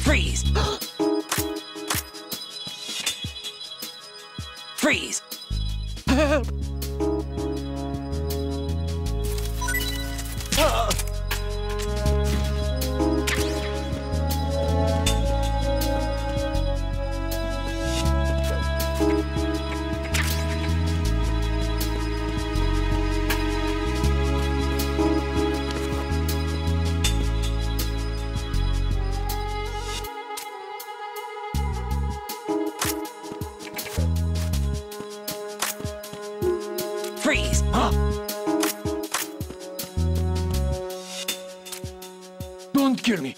Freeze! Freeze! Help! Freeze! Huh? Don't kill me!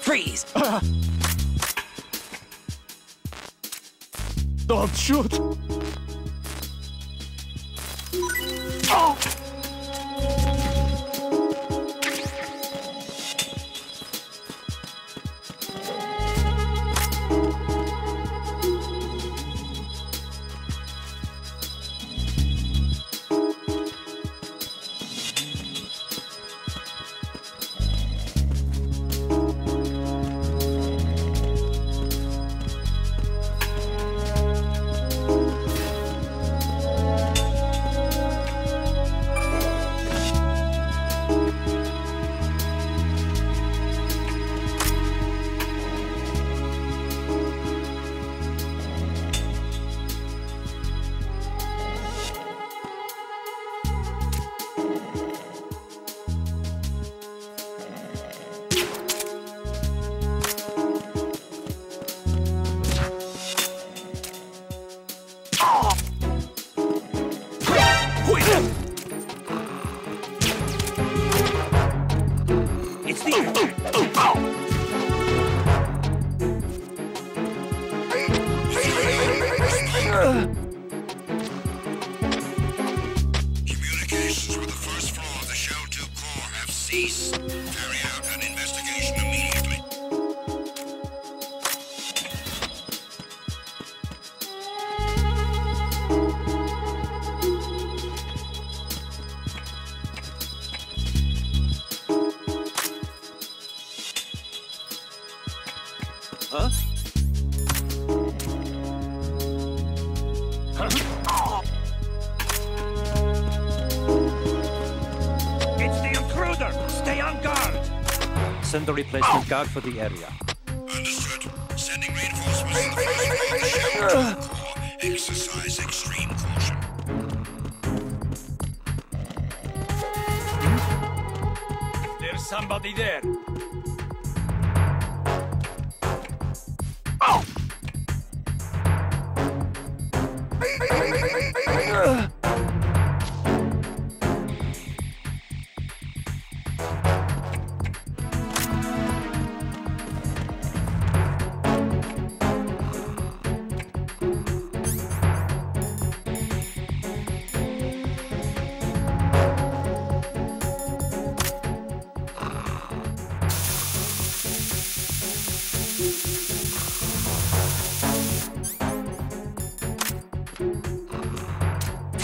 Freeze! Don't shoot! Oh! It's the Communications with the first floor of the Shell 2 core have ceased. Carry out an investigation immediately. Huh? It's the intruder! Stay on guard! Send a replacement guard for the area. Understood. Sending reinforcements to the first floor of the Shell 2 core. Exercise extreme caution. There's somebody there.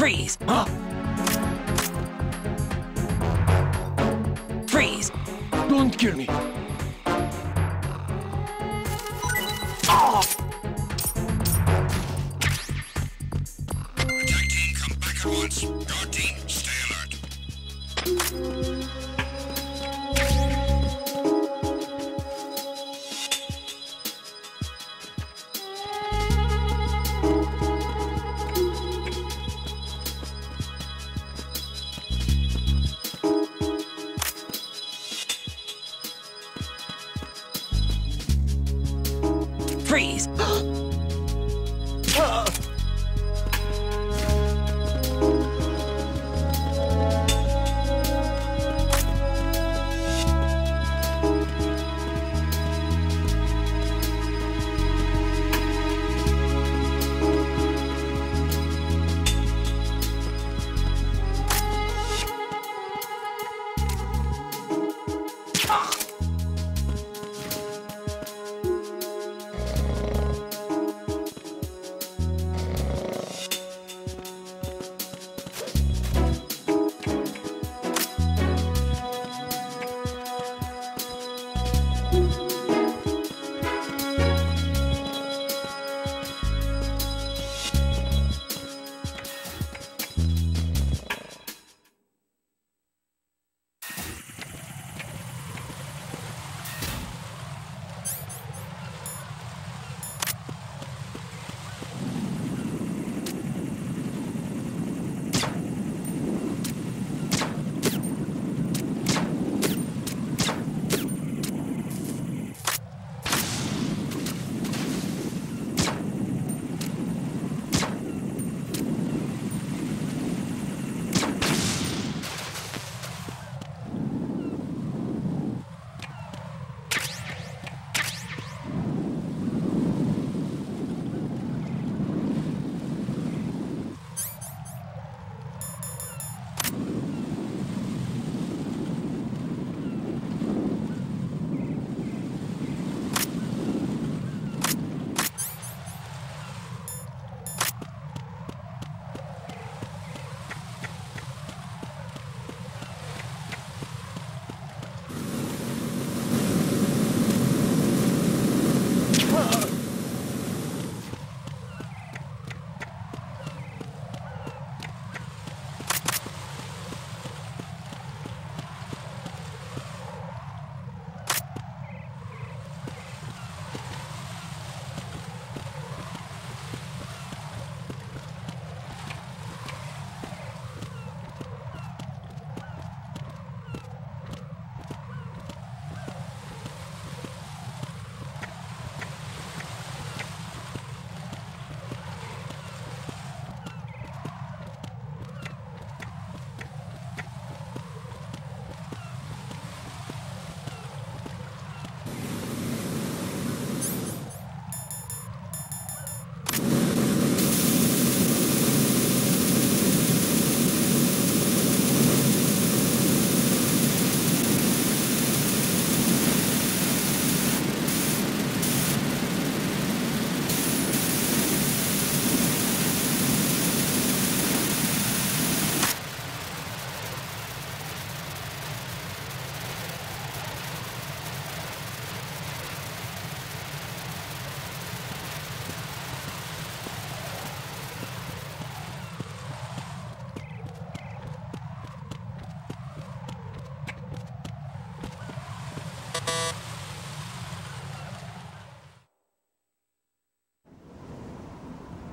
Freeze! Freeze! Don't kill me. Attack team, come back at once. Guard team, stay alert. Freeze!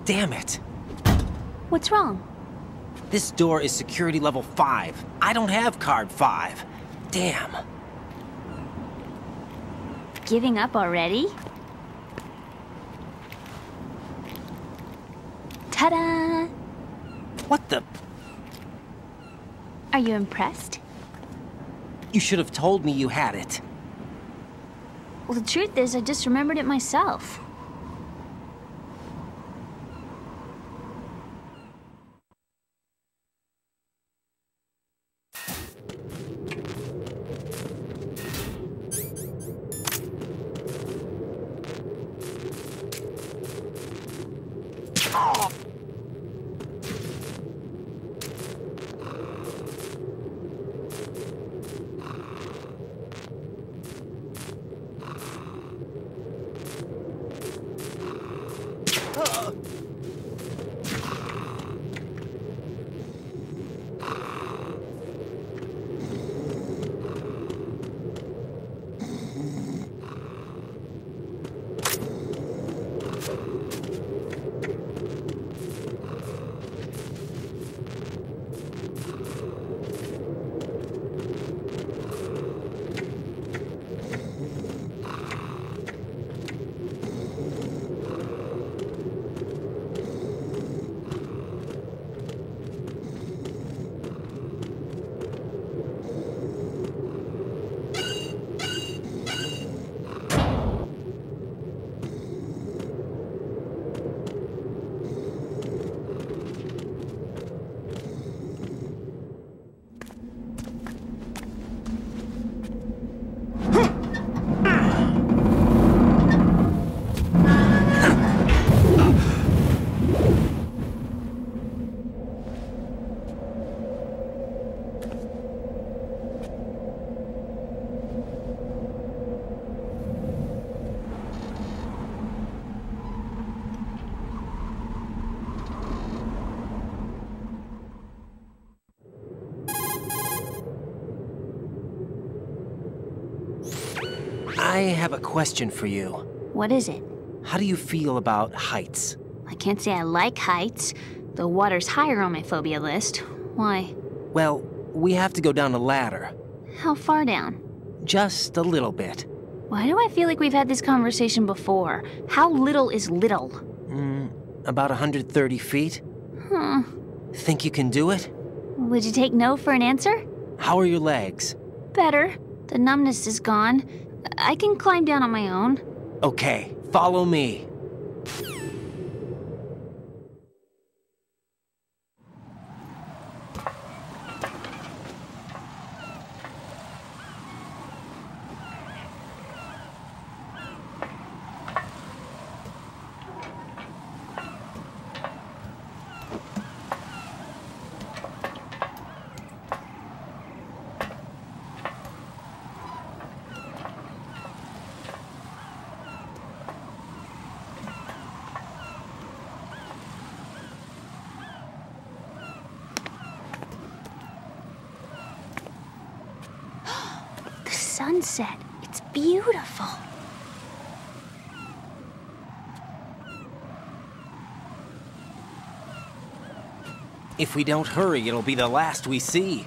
Damn it! What's wrong? This door is security level 5. I don't have card 5. Damn. Giving up already? Ta-da! What the? Are you impressed? You should have told me you had it. Well, the truth is, I just remembered it myself. I have a question for you. What is it? How do you feel about heights? I can't say I like heights. The water's higher on my phobia list. Why? Well, we have to go down a ladder. How far down? Just a little bit. Why do I feel like we've had this conversation before? How little is little? About 130 feet. Huh. Think you can do it? Would you take no for an answer? How are your legs? Better. The numbness is gone. I can climb down on my own. Okay, follow me. Sunset. It's beautiful. If we don't hurry, it'll be the last we see.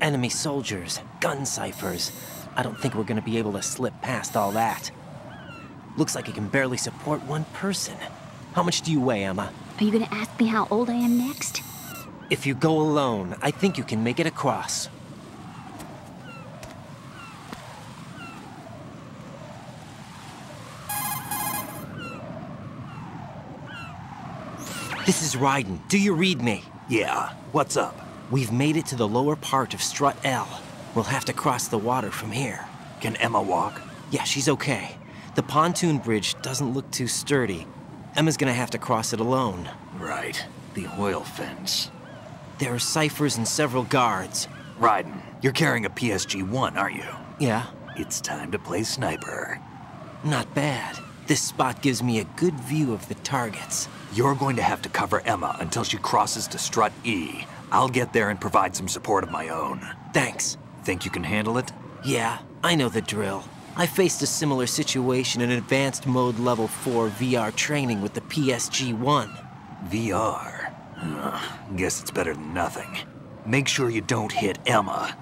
Enemy soldiers, gun ciphers. I don't think we're gonna be able to slip past all that. Looks like it can barely support one person. How much do you weigh, Emma? Are you gonna ask me how old I am next? If you go alone, I think you can make it across. This is Raiden. Do you read me? Yeah, what's up? We've made it to the lower part of Strut L. We'll have to cross the water from here. Can Emma walk? Yeah, she's okay. The pontoon bridge doesn't look too sturdy. Emma's gonna have to cross it alone. Right. The oil fence. There are ciphers and several guards. Raiden, you're carrying a PSG-1, aren't you? Yeah, It's time to play sniper. not bad. This spot gives me a good view of the targets. You're going to have to cover Emma until she crosses to Strut E. I'll get there and provide some support of my own. Thanks. Think you can handle it? Yeah, I know the drill. I faced a similar situation in Advanced Mode Level 4 VR training with the PSG-1. VR? Guess it's better than nothing. Make sure you don't hit Emma.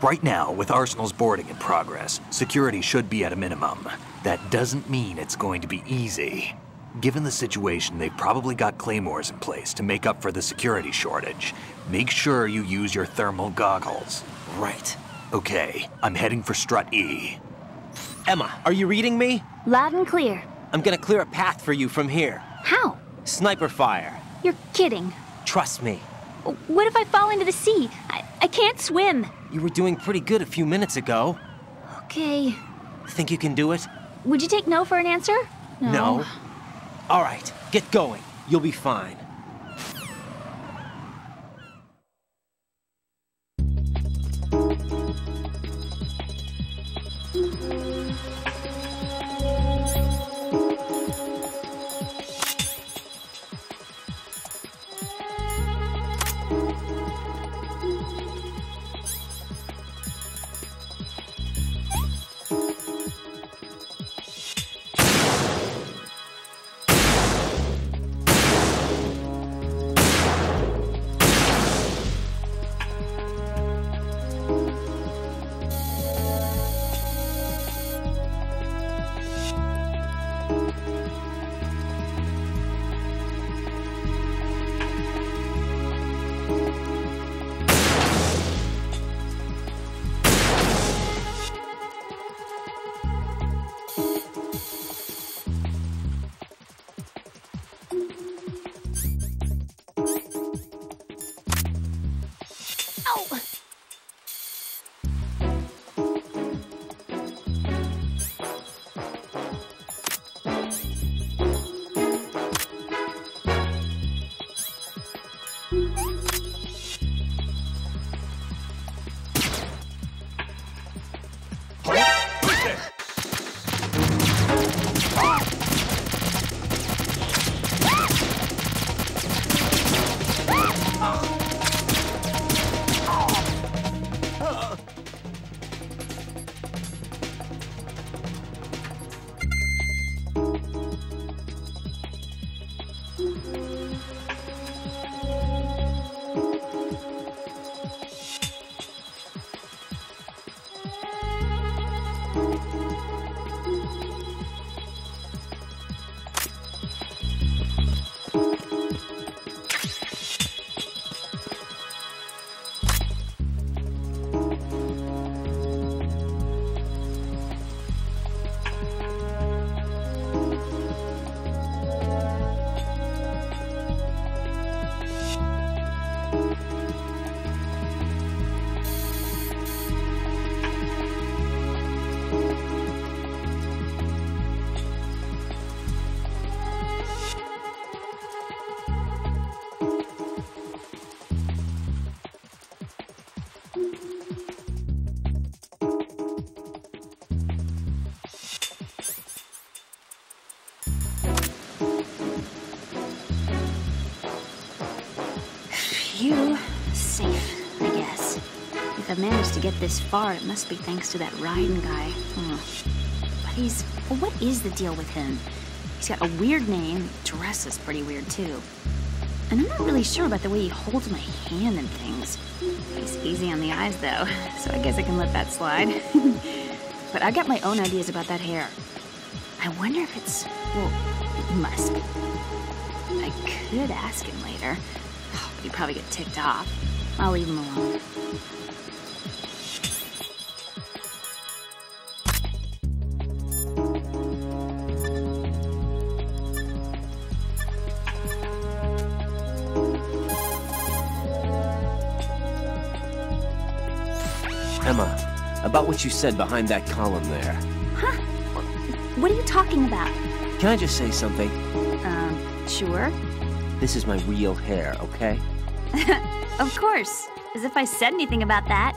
Right now, with Arsenal's boarding in progress, security should be at a minimum. That doesn't mean it's going to be easy. Given the situation, they've probably got claymores in place to make up for the security shortage. Make sure you use your thermal goggles. Right. Okay, I'm heading for Strut E. Emma, are you reading me? Loud and clear. I'm gonna clear a path for you from here. How? Sniper fire. You're kidding. Trust me. What if I fall into the sea? I can't swim. You were doing pretty good a few minutes ago. Okay. Think you can do it? Would you take no for an answer? No. All right, get going. You'll be fine. safe, I guess. If I've managed to get this far, it must be thanks to that Raiden guy. But what is the deal with him? He's got a weird name, dresses pretty weird too. And I'm not really sure about the way he holds my hand and things. He's easy on the eyes though, so I guess I can let that slide. But I got my own ideas about that hair. I wonder if it's, well, it must be. I could ask him later, but he'd probably get ticked off. I'll leave him alone. Emma, about what you said behind that column there. Huh? What are you talking about? Can I just say something? Sure. This is my real hair, okay? Of course. As if I said anything about that.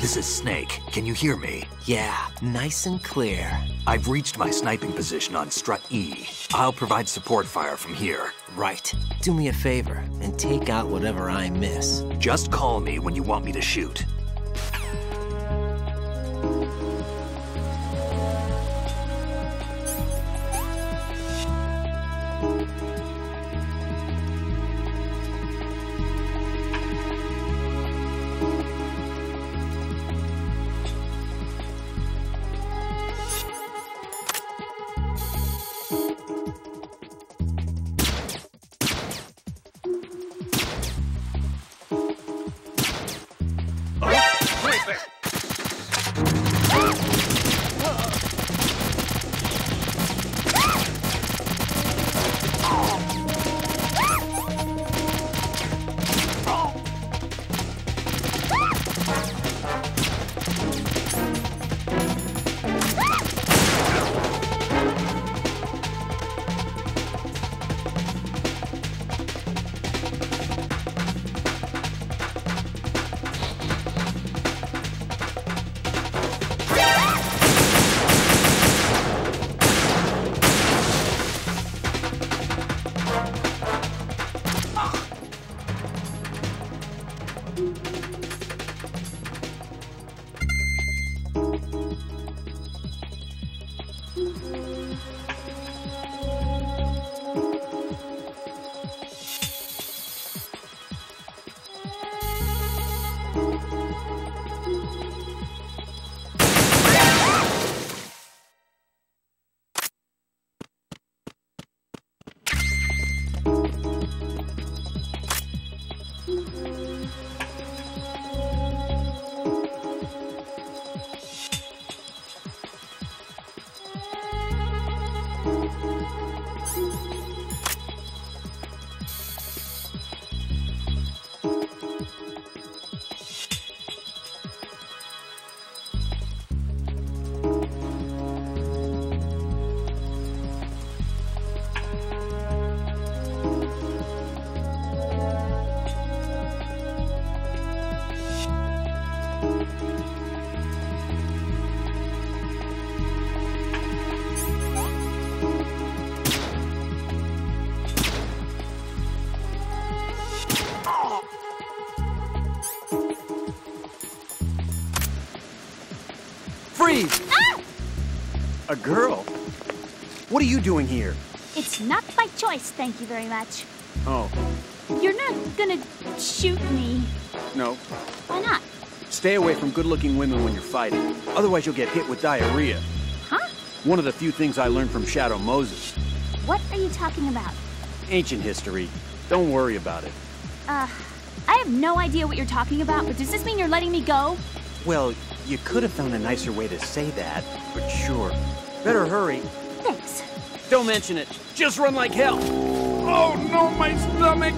This is Snake. Can you hear me? Yeah, nice and clear. I've reached my sniping position on Strut E. I'll provide support fire from here. Right. Do me a favor and take out whatever I miss. Just call me when you want me to shoot. Freeze! Ah! A girl? What are you doing here? It's not by choice, thank you very much. Oh, You're not gonna shoot me. no. Why not? Stay away from good-looking women when you're fighting. Otherwise you'll get hit with diarrhea. Huh? One of the few things I learned from Shadow Moses. What are you talking about? Ancient history. Don't worry about it. I have no idea what you're talking about, but does this mean you're letting me go? Well, you could have found a nicer way to say that, but sure. Better hurry. Thanks. Don't mention it. Just run like hell. Oh no, my stomach!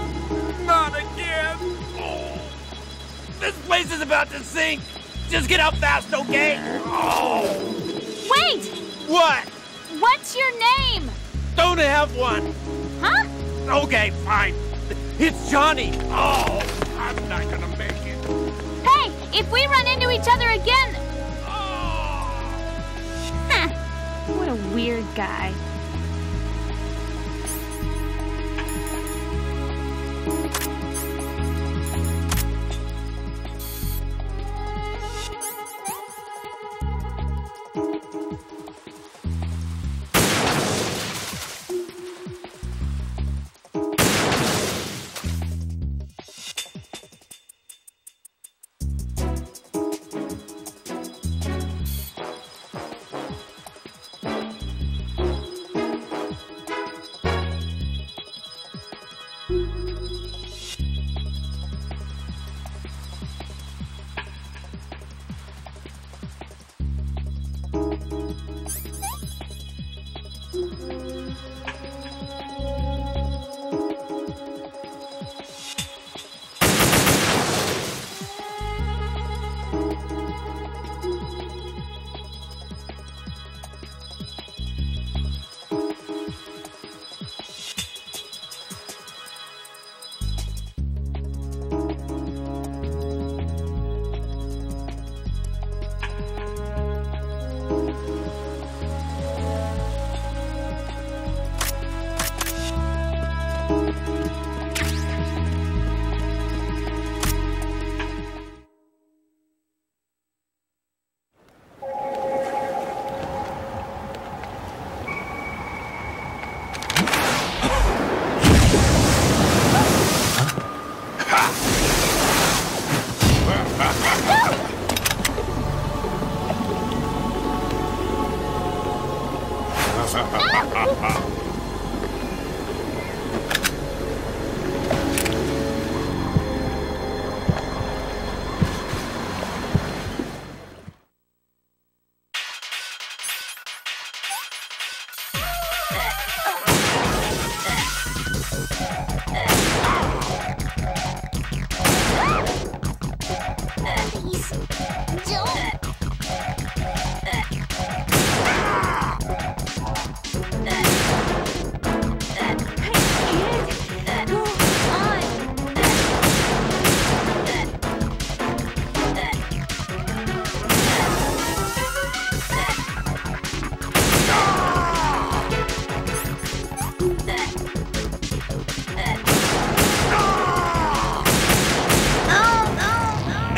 Not again! Oh. This place is about to sink! Just get out fast, okay? Oh! Wait! What? What's your name? Don't have one! Huh? Okay, fine. It's Johnny! Oh! I'm not gonna make it. Hey, if we run into each other again... Oh! Huh. What a weird guy.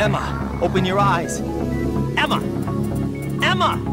Emma, open your eyes. Emma! Emma!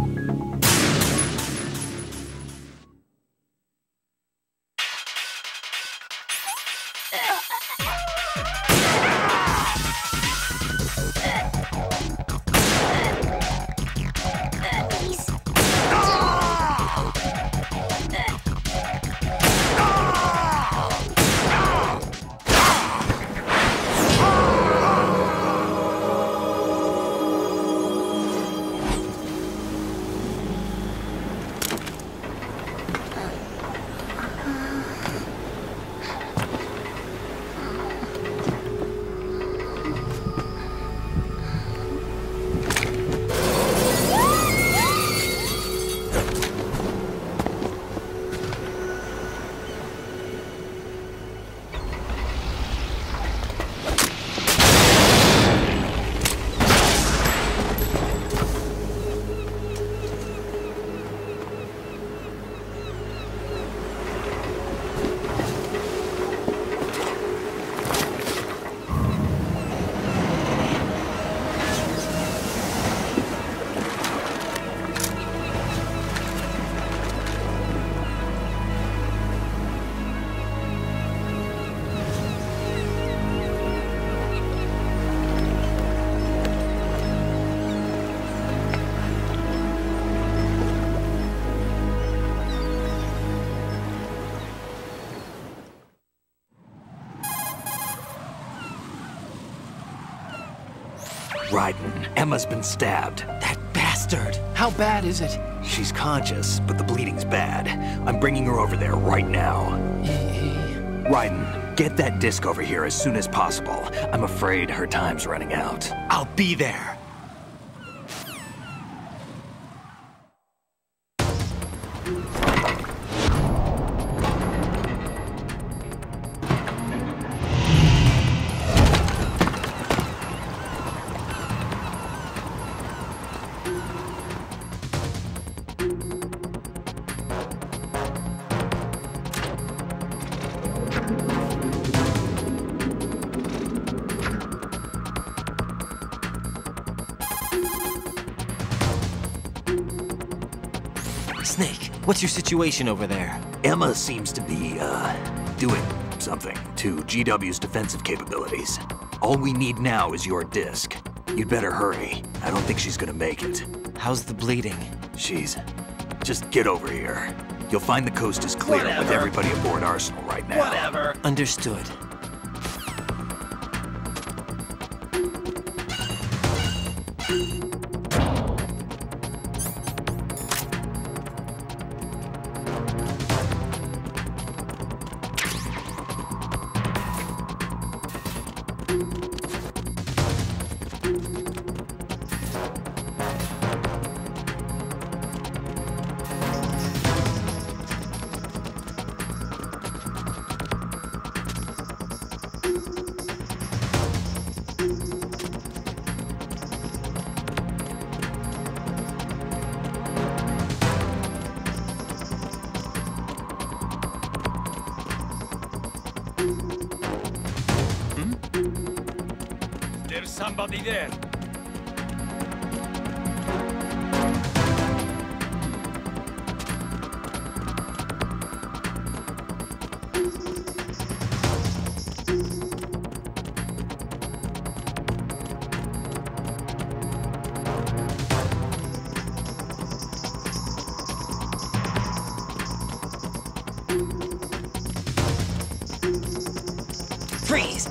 Raiden, Emma's been stabbed. That bastard! How bad is it? She's conscious, but the bleeding's bad. I'm bringing her over there right now. Raiden, get that disc over here as soon as possible. I'm afraid her time's running out. I'll be there. Snake, what's your situation over there? Emma seems to be, doing something to GW's defensive capabilities. All we need now is your disc. You'd better hurry. I don't think she's gonna make it. How's the bleeding? Just get over here. You'll find the coast is clear with everybody aboard Arsenal right now. Whatever. Understood. There's somebody there. Freeze!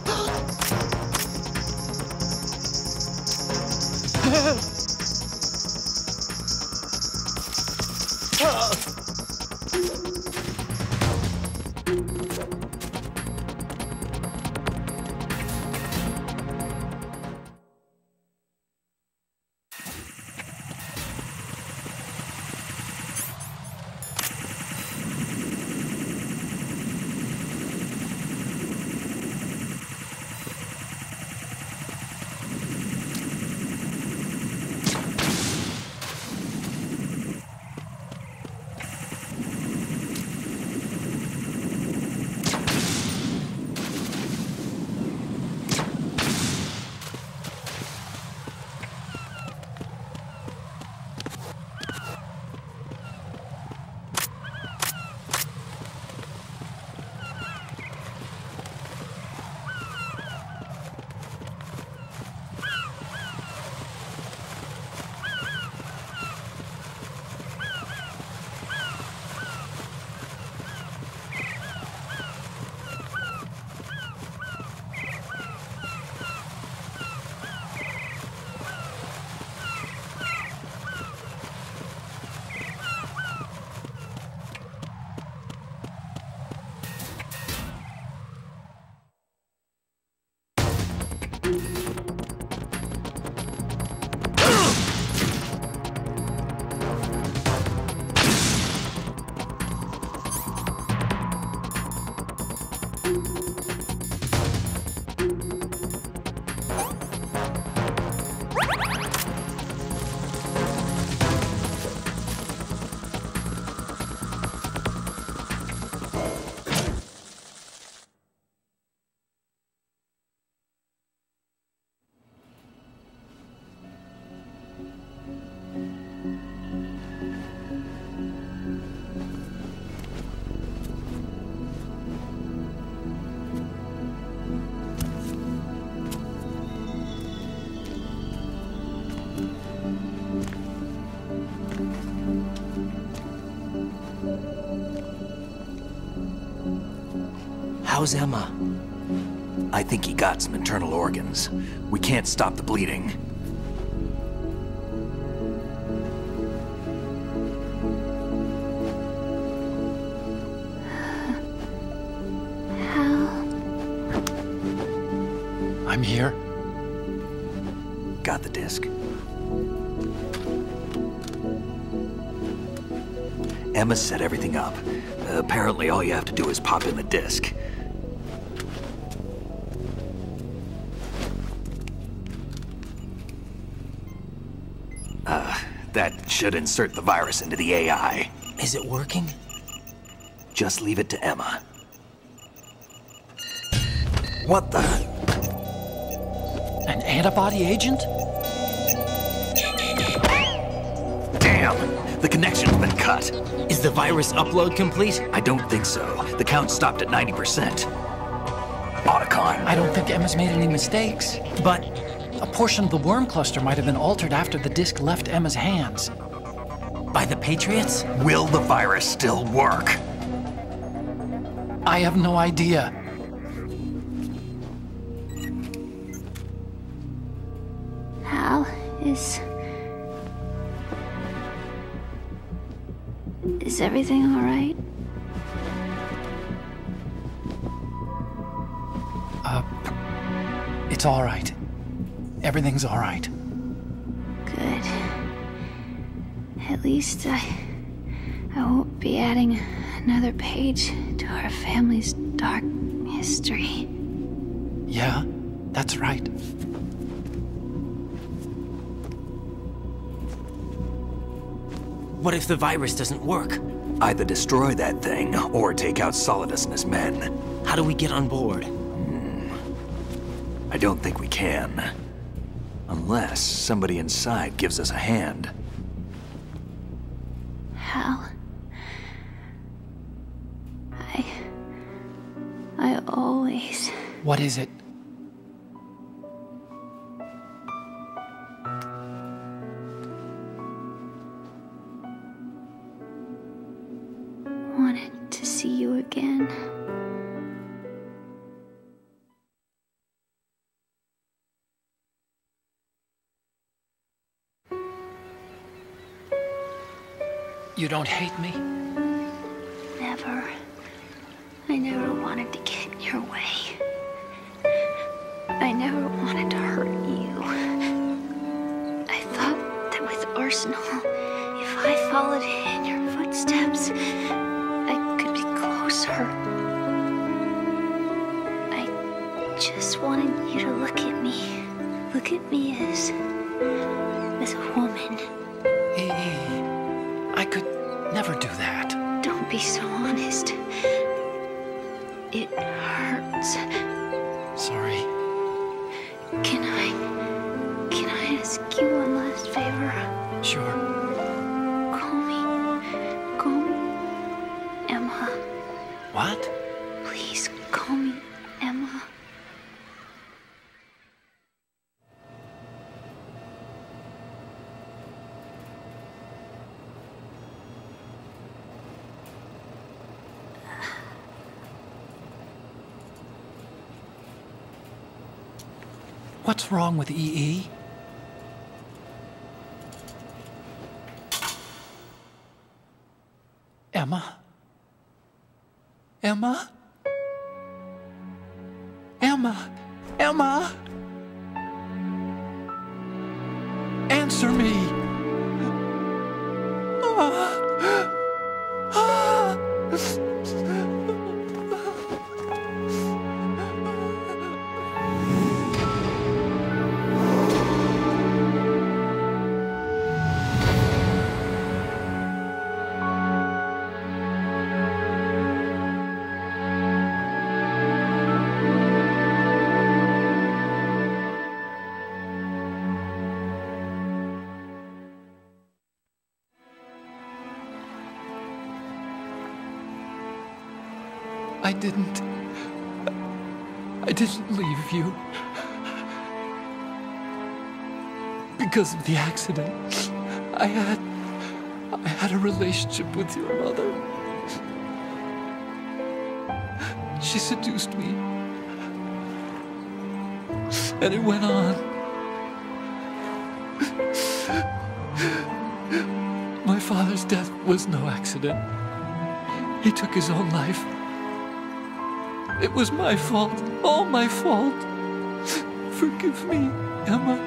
How's Emma? I think he got some internal organs. We can't stop the bleeding. here. Got the disc. Emma set everything up. Apparently all you have to do is pop in the disc. That should insert the virus into the AI. Is it working? Just leave it to Emma. What the? An antibody agent? Damn! The connection's been cut. Is the virus upload complete? I don't think so. The count stopped at 90%. Otacon. I don't think Emma's made any mistakes. But A portion of the worm cluster might have been altered after the disc left Emma's hands. by the Patriots? Will the virus still work? I have no idea. Hal, is everything all right? It's all right. Everything's all right. Good. At least I won't be adding another page to our family's dark history. Yeah, that's right. What if the virus doesn't work? Either destroy that thing, or take out Solidus and his men. How do we get on board? I don't think we can. Unless somebody inside gives us a hand. Hal, I always... What is it? wanted to see you again. You don't hate me? Never. I never wanted to get in your way. I never wanted to hurt you. I thought that with Arsenal, if I followed in your footsteps, I could be closer. I just wanted you to look at me. Look at me as a woman. I could never do that. Don't be so honest. It hurts. Sorry. Can I ask you one last favor? Sure. Call me Emma. What? Please call me Emma. What's wrong with EE? Emma? Emma? Emma? Emma? Answer me! I didn't leave you. Because of the accident, I had a relationship with your mother. She seduced me. And it went on. My father's death was no accident. He took his own life. It was my fault, all my fault. Forgive me, Emma.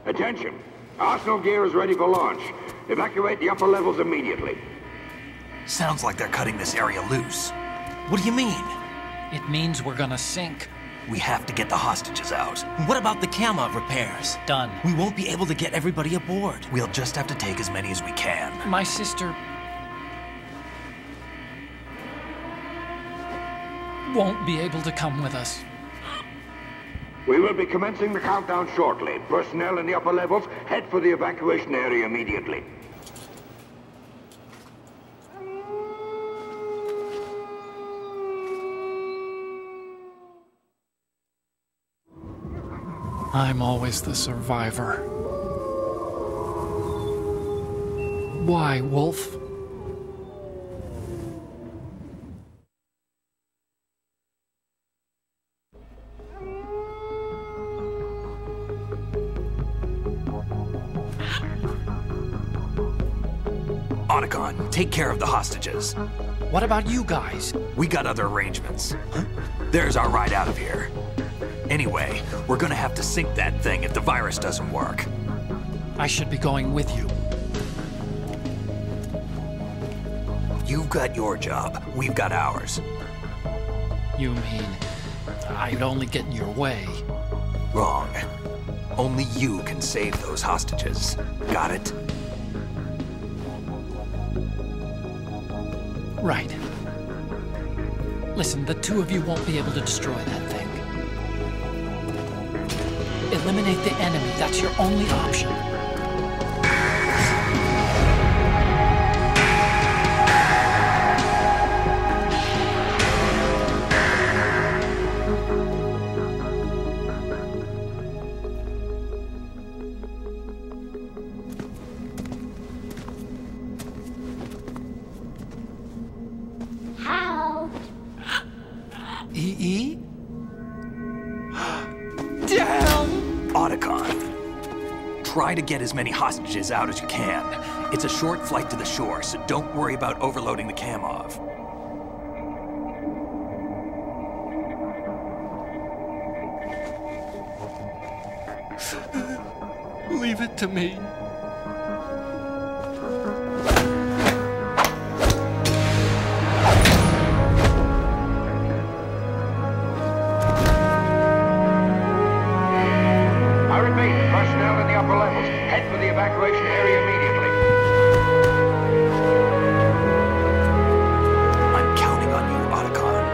Attention! Arsenal gear is ready for launch. Evacuate the upper levels immediately. Sounds like they're cutting this area loose. What do you mean? It means we're gonna sink. We have to get the hostages out. What about the Kamov repairs? Done. We won't be able to get everybody aboard. We'll just have to take as many as we can. My sister won't be able to come with us. We will be commencing the countdown shortly. Personnel in the upper levels, head for the evacuation area immediately. I'm always the survivor. Why, Wolf? Otacon, take care of the hostages. What about you guys? We got other arrangements. There's our ride out of here. Anyway, we're gonna have to sink that thing if the virus doesn't work. I should be going with you. You've got your job, we've got ours. You mean I'd only get in your way? Wrong. Only you can save those hostages. Got it? Right. Listen, the two of you won't be able to destroy that thing. Eliminate the enemy. That's your only option. EE? Damn! Otacon, try to get as many hostages out as you can. It's a short flight to the shore, so don't worry about overloading the Kamov. Leave it to me. Personnel in the upper levels, head for the evacuation area immediately. I'm counting on you, Otacon.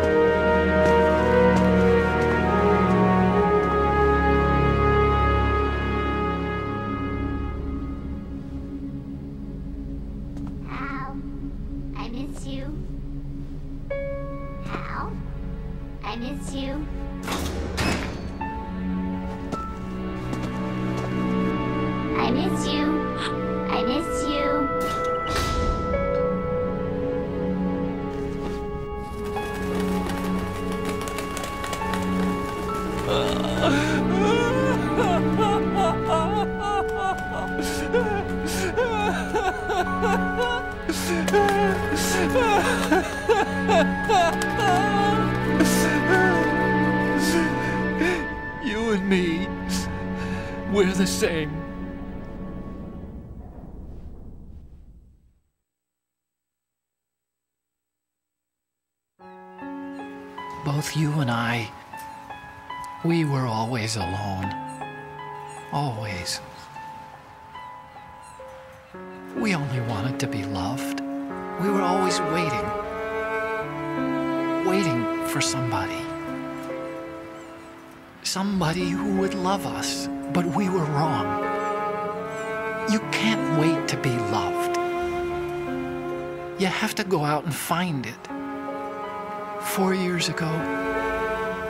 Hal, I miss you. Hal, I miss you. I miss you. I miss you. You and me, we're the same. Both you and I, we were always alone. Always. We only wanted to be loved. We were always waiting. Waiting for somebody. Somebody who would love us, but we were wrong. You can't wait to be loved. You have to go out and find it. 4 years ago,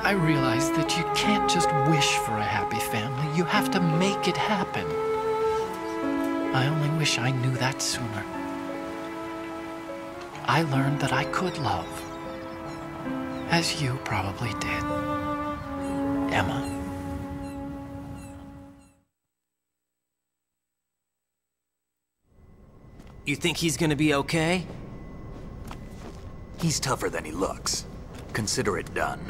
I realized that you can't just wish for a happy family. You have to make it happen. I only wish I knew that sooner. I learned that I could love, as you probably did, Emma. You think he's gonna be okay? He's tougher than he looks. Consider it done.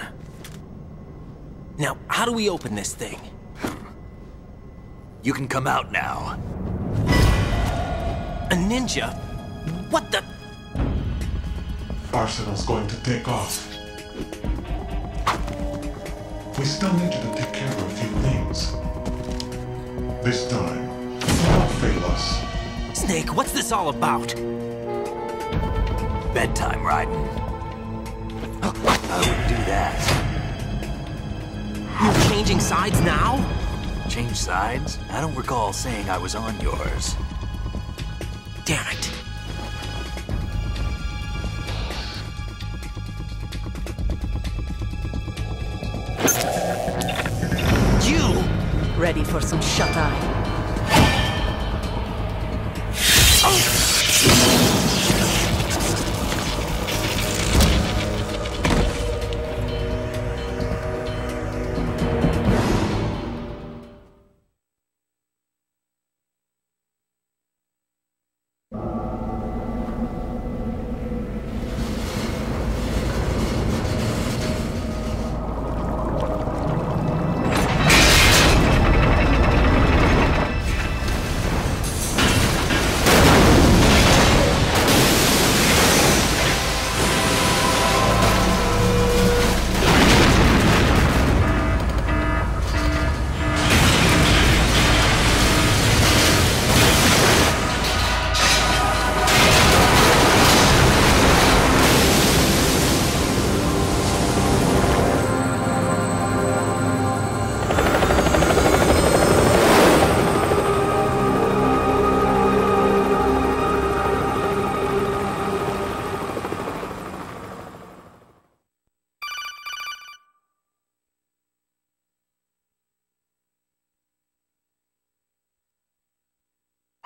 Now, how do we open this thing? You can come out now. A ninja? What the? Arsenal's going to take off. We still need you to take care of a few things. This time, don't fail us. Snake, what's this all about? Bedtime, Raiden. I would do that. You're changing sides now? Change sides? I don't recall saying I was on yours. Damn it. You! Ready for some shut-eye?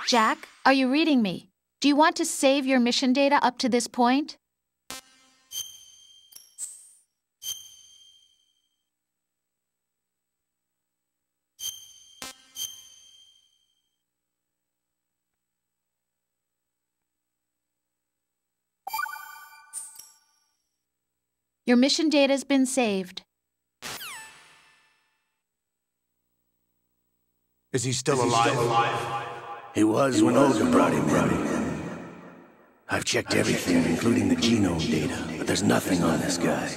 Jack, are you reading me? Do you want to save your mission data up to this point? Your mission data's been saved. Is he still alive? He was when Olga brought him in. I've checked everything, including the genome data, but there's nothing on this guy.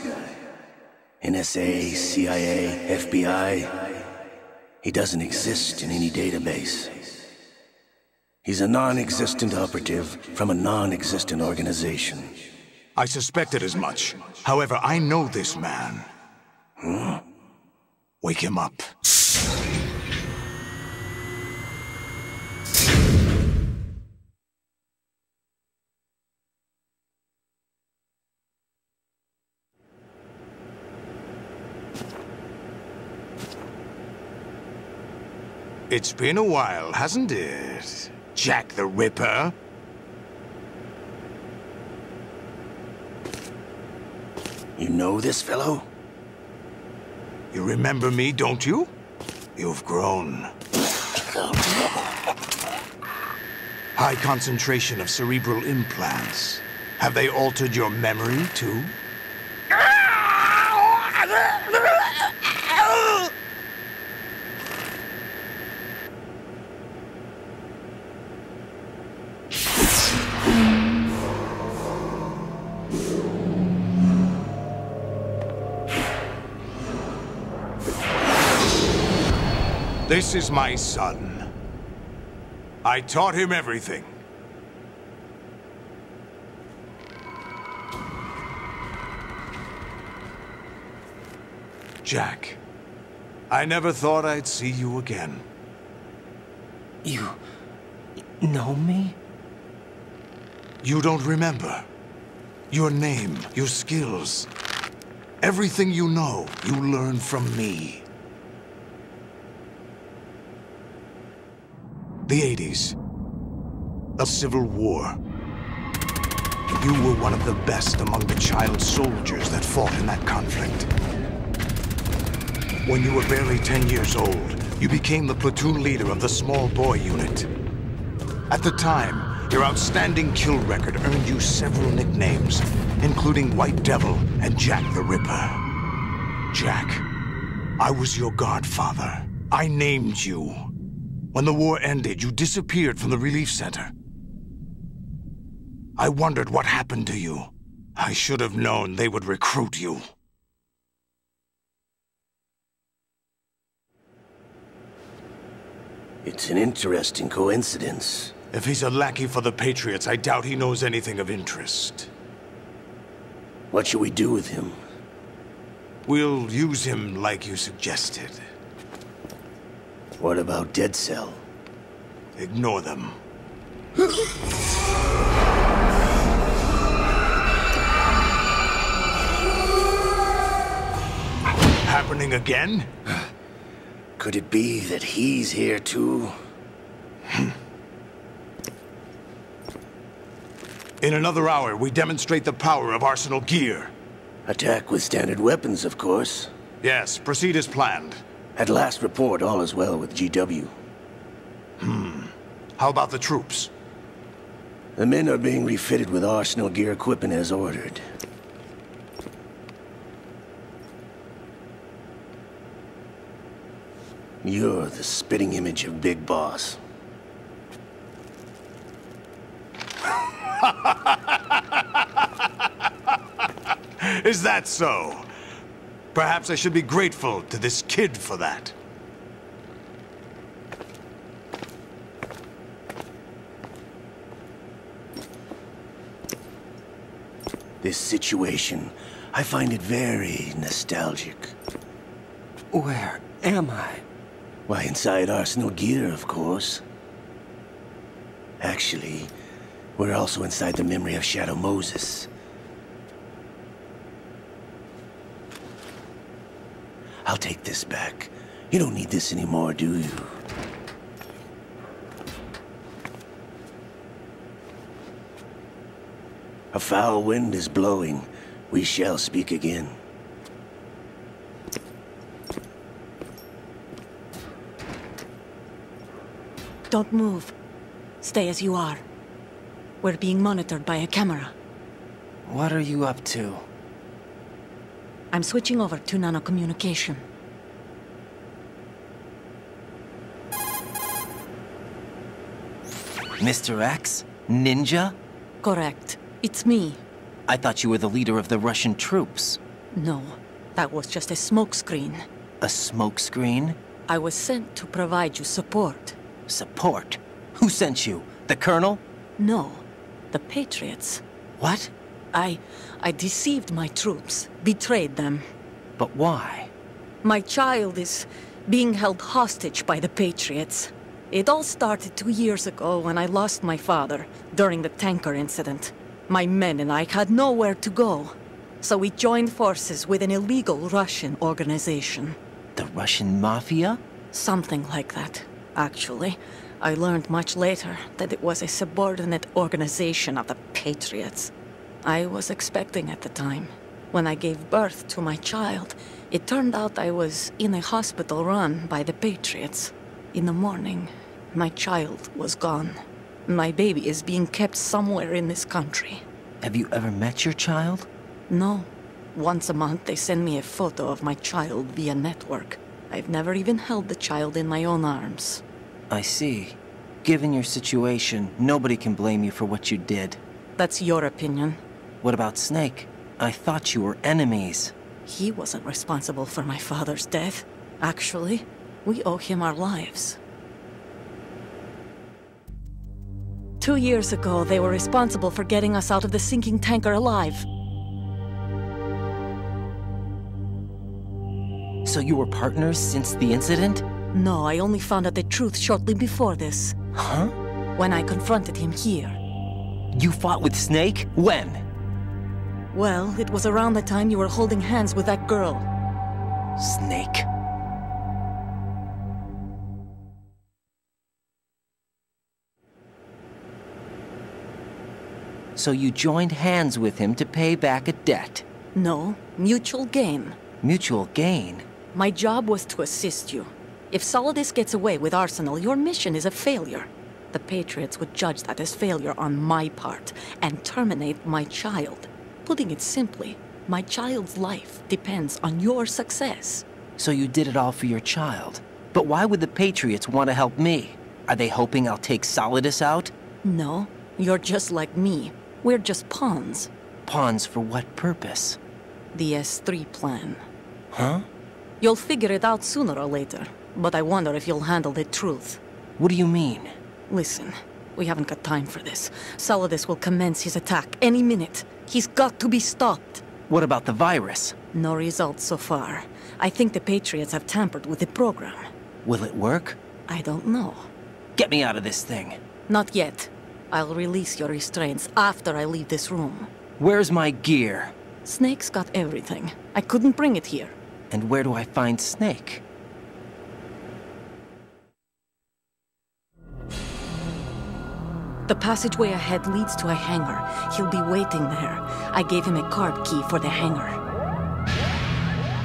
NSA, CIA, FBI. He doesn't exist in any database. He's a non-existent operative from a non-existent organization. I suspected as much. However, I know this man. Wake him up. It's been a while, hasn't it, Jack the Ripper? You know this fellow? You remember me, don't you? You've grown. High concentration of cerebral implants. Have they altered your memory, too? This is my son. I taught him everything. Jack, I never thought I'd see you again. You know me? You don't remember. Your name, your skills. Everything you know, you learned from me. The 80s. A civil war. You were one of the best among the child soldiers that fought in that conflict. When you were barely 10 years old, you became the platoon leader of the small boy unit. At the time, your outstanding kill record earned you several nicknames, including White Devil and Jack the Ripper. Jack, I was your godfather. I named you. When the war ended, you disappeared from the relief center. I wondered what happened to you. I should have known they would recruit you. It's an interesting coincidence. If he's a lackey for the Patriots, I doubt he knows anything of interest. What should we do with him? We'll use him like you suggested. What about Dead Cell? Ignore them. Happening again? Could it be that he's here too? In another hour, we demonstrate the power of Arsenal gear. Attack with standard weapons, of course. Yes, proceed as planned. At last report, all is well with GW. How about the troops? The men are being refitted with Arsenal gear equipment as ordered. You're the spitting image of Big Boss. Is that so? Perhaps I should be grateful to this kid for that. This situation, I find it very nostalgic. Where am I? Why, inside Arsenal gear, of course. Actually, we're also inside the memory of Shadow Moses. I'll take this back. You don't need this anymore, do you? A foul wind is blowing. We shall speak again. Don't move. Stay as you are. We're being monitored by a camera. What are you up to? I'm switching over to nanocommunication. Mr. X? Ninja? Correct. It's me. I thought you were the leader of the Russian troops. No, that was just a smokescreen. A smokescreen? I was sent to provide you support. Support? Who sent you? The Colonel? No, the Patriots. What? I deceived my troops, betrayed them. But why? My child is being held hostage by the Patriots. It all started 2 years ago when I lost my father during the tanker incident. My men and I had nowhere to go, so we joined forces with an illegal Russian organization. The Russian Mafia? Something like that, actually. I learned much later that it was a subordinate organization of the Patriots. I was expecting at the time. When I gave birth to my child, it turned out I was in a hospital run by the Patriots. In the morning, my child was gone. My baby is being kept somewhere in this country. Have you ever met your child? No. Once a month, they send me a photo of my child via network. I've never even held the child in my own arms. I see. Given your situation, nobody can blame you for what you did. That's your opinion. What about Snake? I thought you were enemies. He wasn't responsible for my father's death, actually. We owe him our lives. 2 years ago, they were responsible for getting us out of the sinking tanker alive. So you were partners since the incident? No, I only found out the truth shortly before this. Huh? When I confronted him here. You fought with Snake? When? Well, it was around the time you were holding hands with that girl. Snake. So you joined hands with him to pay back a debt? No, mutual gain. Mutual gain? My job was to assist you. If Solidus gets away with Arsenal, your mission is a failure. The Patriots would judge that as failure on my part and terminate my child. Putting it simply, my child's life depends on your success. So you did it all for your child. But why would the Patriots want to help me? Are they hoping I'll take Solidus out? No, you're just like me. We're just pawns. Pawns for what purpose? The S3 plan. Huh? You'll figure it out sooner or later, but I wonder if you'll handle the truth. What do you mean? Listen, we haven't got time for this. Solidus will commence his attack any minute. He's got to be stopped. What about the virus? No results so far. I think the Patriots have tampered with the program. Will it work? I don't know. Get me out of this thing. Not yet. I'll release your restraints after I leave this room. Where's my gear? Snake's got everything. I couldn't bring it here. And where do I find Snake? The passageway ahead leads to a hangar. He'll be waiting there. I gave him a card key for the hangar.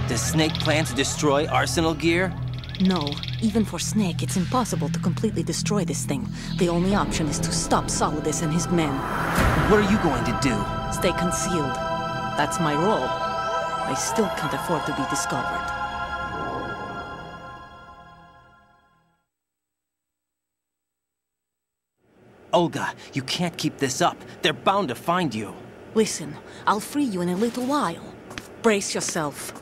Does Snake plan to destroy Arsenal gear? No. Even for Snake, it's impossible to completely destroy this thing. The only option is to stop Solidus and his men. What are you going to do? Stay concealed. That's my role. I still can't afford to be discovered. Olga, you can't keep this up. They're bound to find you. Listen, I'll free you in a little while. Brace yourself.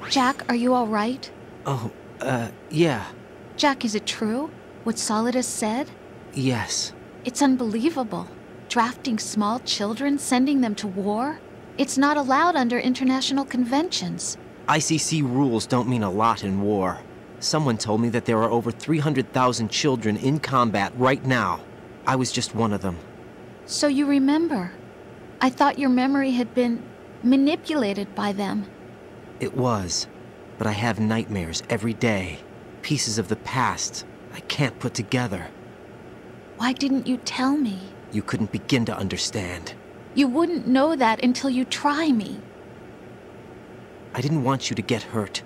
Jack, are you all right? Oh, yeah. Jack, is it true? What Solidus said? Yes. It's unbelievable. Drafting small children, sending them to war? It's not allowed under international conventions. ICC rules don't mean a lot in war. Someone told me that there are over 300,000 children in combat right now. I was just one of them. So you remember? I thought your memory had been manipulated by them. It was, but I have nightmares every day. Pieces of the past I can't put together. Why didn't you tell me? You couldn't begin to understand. You wouldn't know that until you try me. I didn't want you to get hurt.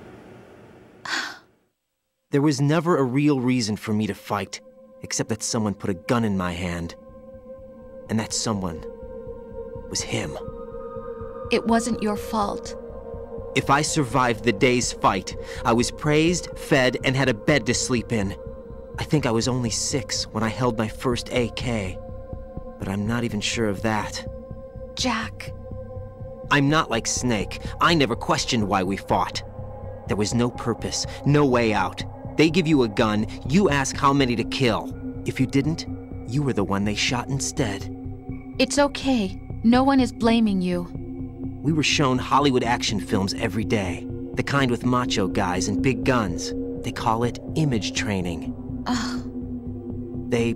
There was never a real reason for me to fight, except that someone put a gun in my hand. And that someone was him. It wasn't your fault. If I survived the day's fight, I was praised, fed, and had a bed to sleep in. I think I was only 6 when I held my first AK. But I'm not even sure of that. Jack. I'm not like Snake. I never questioned why we fought. There was no purpose, no way out. They give you a gun, you ask how many to kill. If you didn't, you were the one they shot instead. It's okay. No one is blaming you. We were shown Hollywood action films every day. The kind with macho guys and big guns. They call it image training. They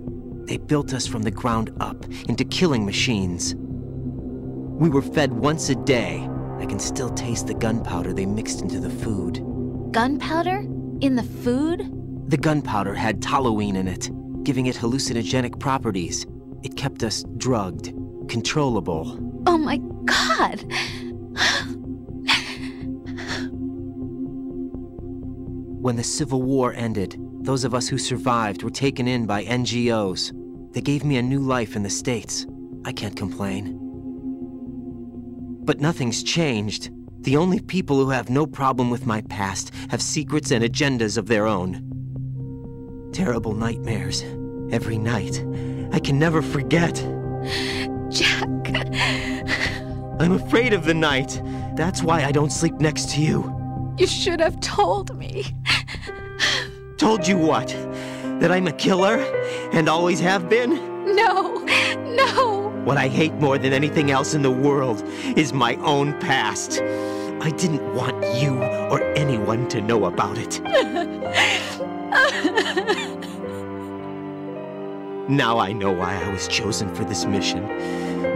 built us from the ground up into killing machines. We were fed once a day. I can still taste the gunpowder they mixed into the food. Gunpowder? In the food? The gunpowder had toluene in it, giving it hallucinogenic properties. It kept us drugged, controllable. Oh my God! When the Civil War ended, those of us who survived were taken in by NGOs. They gave me a new life in the States. I can't complain. But nothing's changed. The only people who have no problem with my past have secrets and agendas of their own. Terrible nightmares. Every night. I can never forget. Jack. I'm afraid of the night. That's why I don't sleep next to you. You should have told me. Told you what? That I'm a killer? And always have been? No, no. What I hate more than anything else in the world is my own past. I didn't want you or anyone to know about it. Now I know why I was chosen for this mission.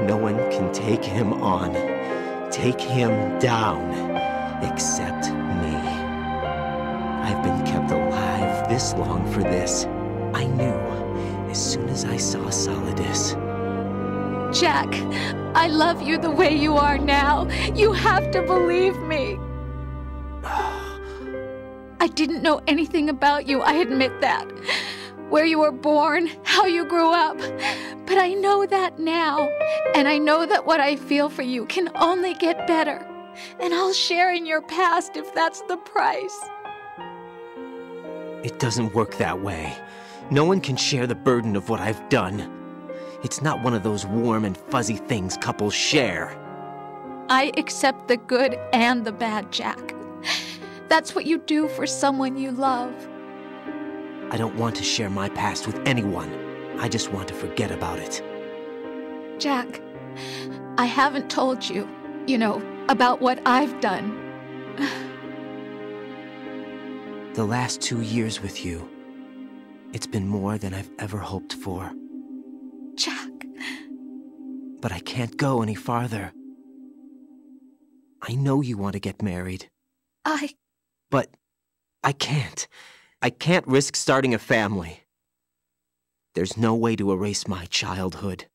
No one can take him on, take him down, except me. I've been kept alive this long for this. I knew as soon as I saw Solidus. Jack, I love you the way you are now. You have to believe me. I didn't know anything about you, I admit that. Where you were born, how you grew up. But I know that now. And I know that what I feel for you can only get better. And I'll share in your past if that's the price. It doesn't work that way. No one can share the burden of what I've done. It's not one of those warm and fuzzy things couples share. I accept the good and the bad, Jack. That's what you do for someone you love. I don't want to share my past with anyone. I just want to forget about it. Jack, I haven't told you, about what I've done. The last 2 years with you, it's been more than I've ever hoped for. Jack. But I can't go any farther. I know you want to get married. But I can't. I can't risk starting a family. There's no way to erase my childhood.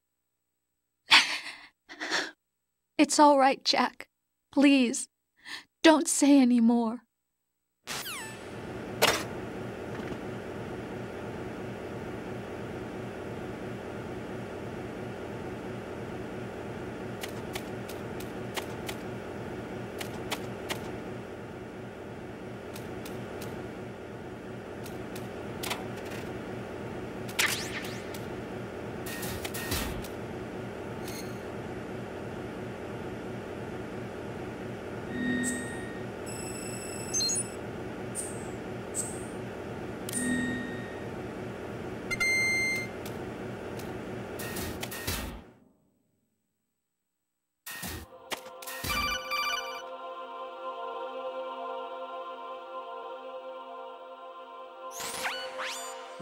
It's all right, Jack. Please, don't say any more.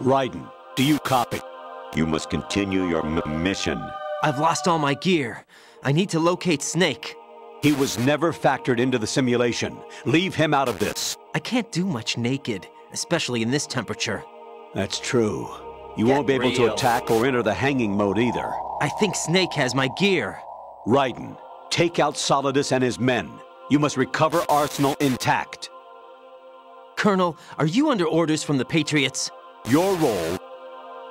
Raiden, do you copy? You must continue your mission. I've lost all my gear. I need to locate Snake. He was never factored into the simulation. Leave him out of this. I can't do much naked, especially in this temperature. That's true. You won't be able to attack or enter the hanging mode either. I think Snake has my gear. Raiden, take out Solidus and his men. You must recover Arsenal intact. Colonel, are you under orders from the Patriots? Your role,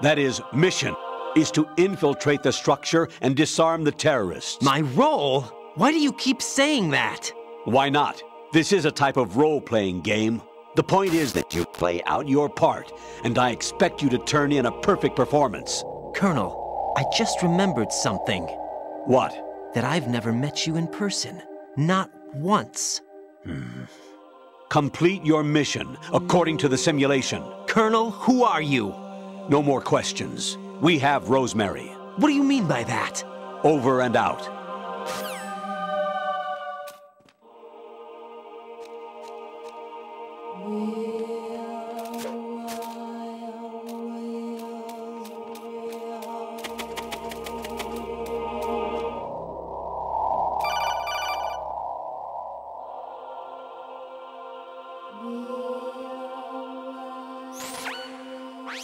that is, mission, is to infiltrate the structure and disarm the terrorists. My role? Why do you keep saying that? Why not? This is a type of role-playing game. The point is that you play out your part, and I expect you to turn in a perfect performance. Colonel, I just remembered something. What? That I've never met you in person. Not once. Complete your mission, according to the simulation. Colonel, who are you? No more questions. We have Rosemary. What do you mean by that? Over and out.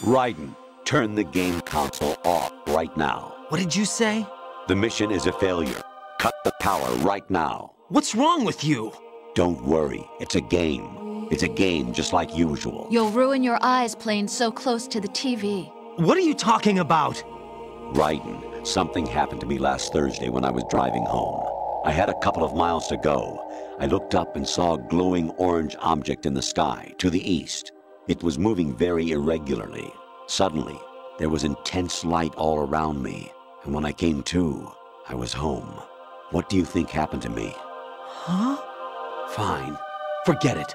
Raiden, turn the game console off right now. What did you say? The mission is a failure. Cut the power right now. What's wrong with you? Don't worry, it's a game. It's a game just like usual. You'll ruin your eyes playing so close to the TV. What are you talking about? Raiden, something happened to me last Thursday when I was driving home. I had a couple of miles to go. I looked up and saw a glowing orange object in the sky, to the east. It was moving very irregularly. Suddenly, there was intense light all around me, and when I came to, I was home. What do you think happened to me? Huh? Fine. Forget it.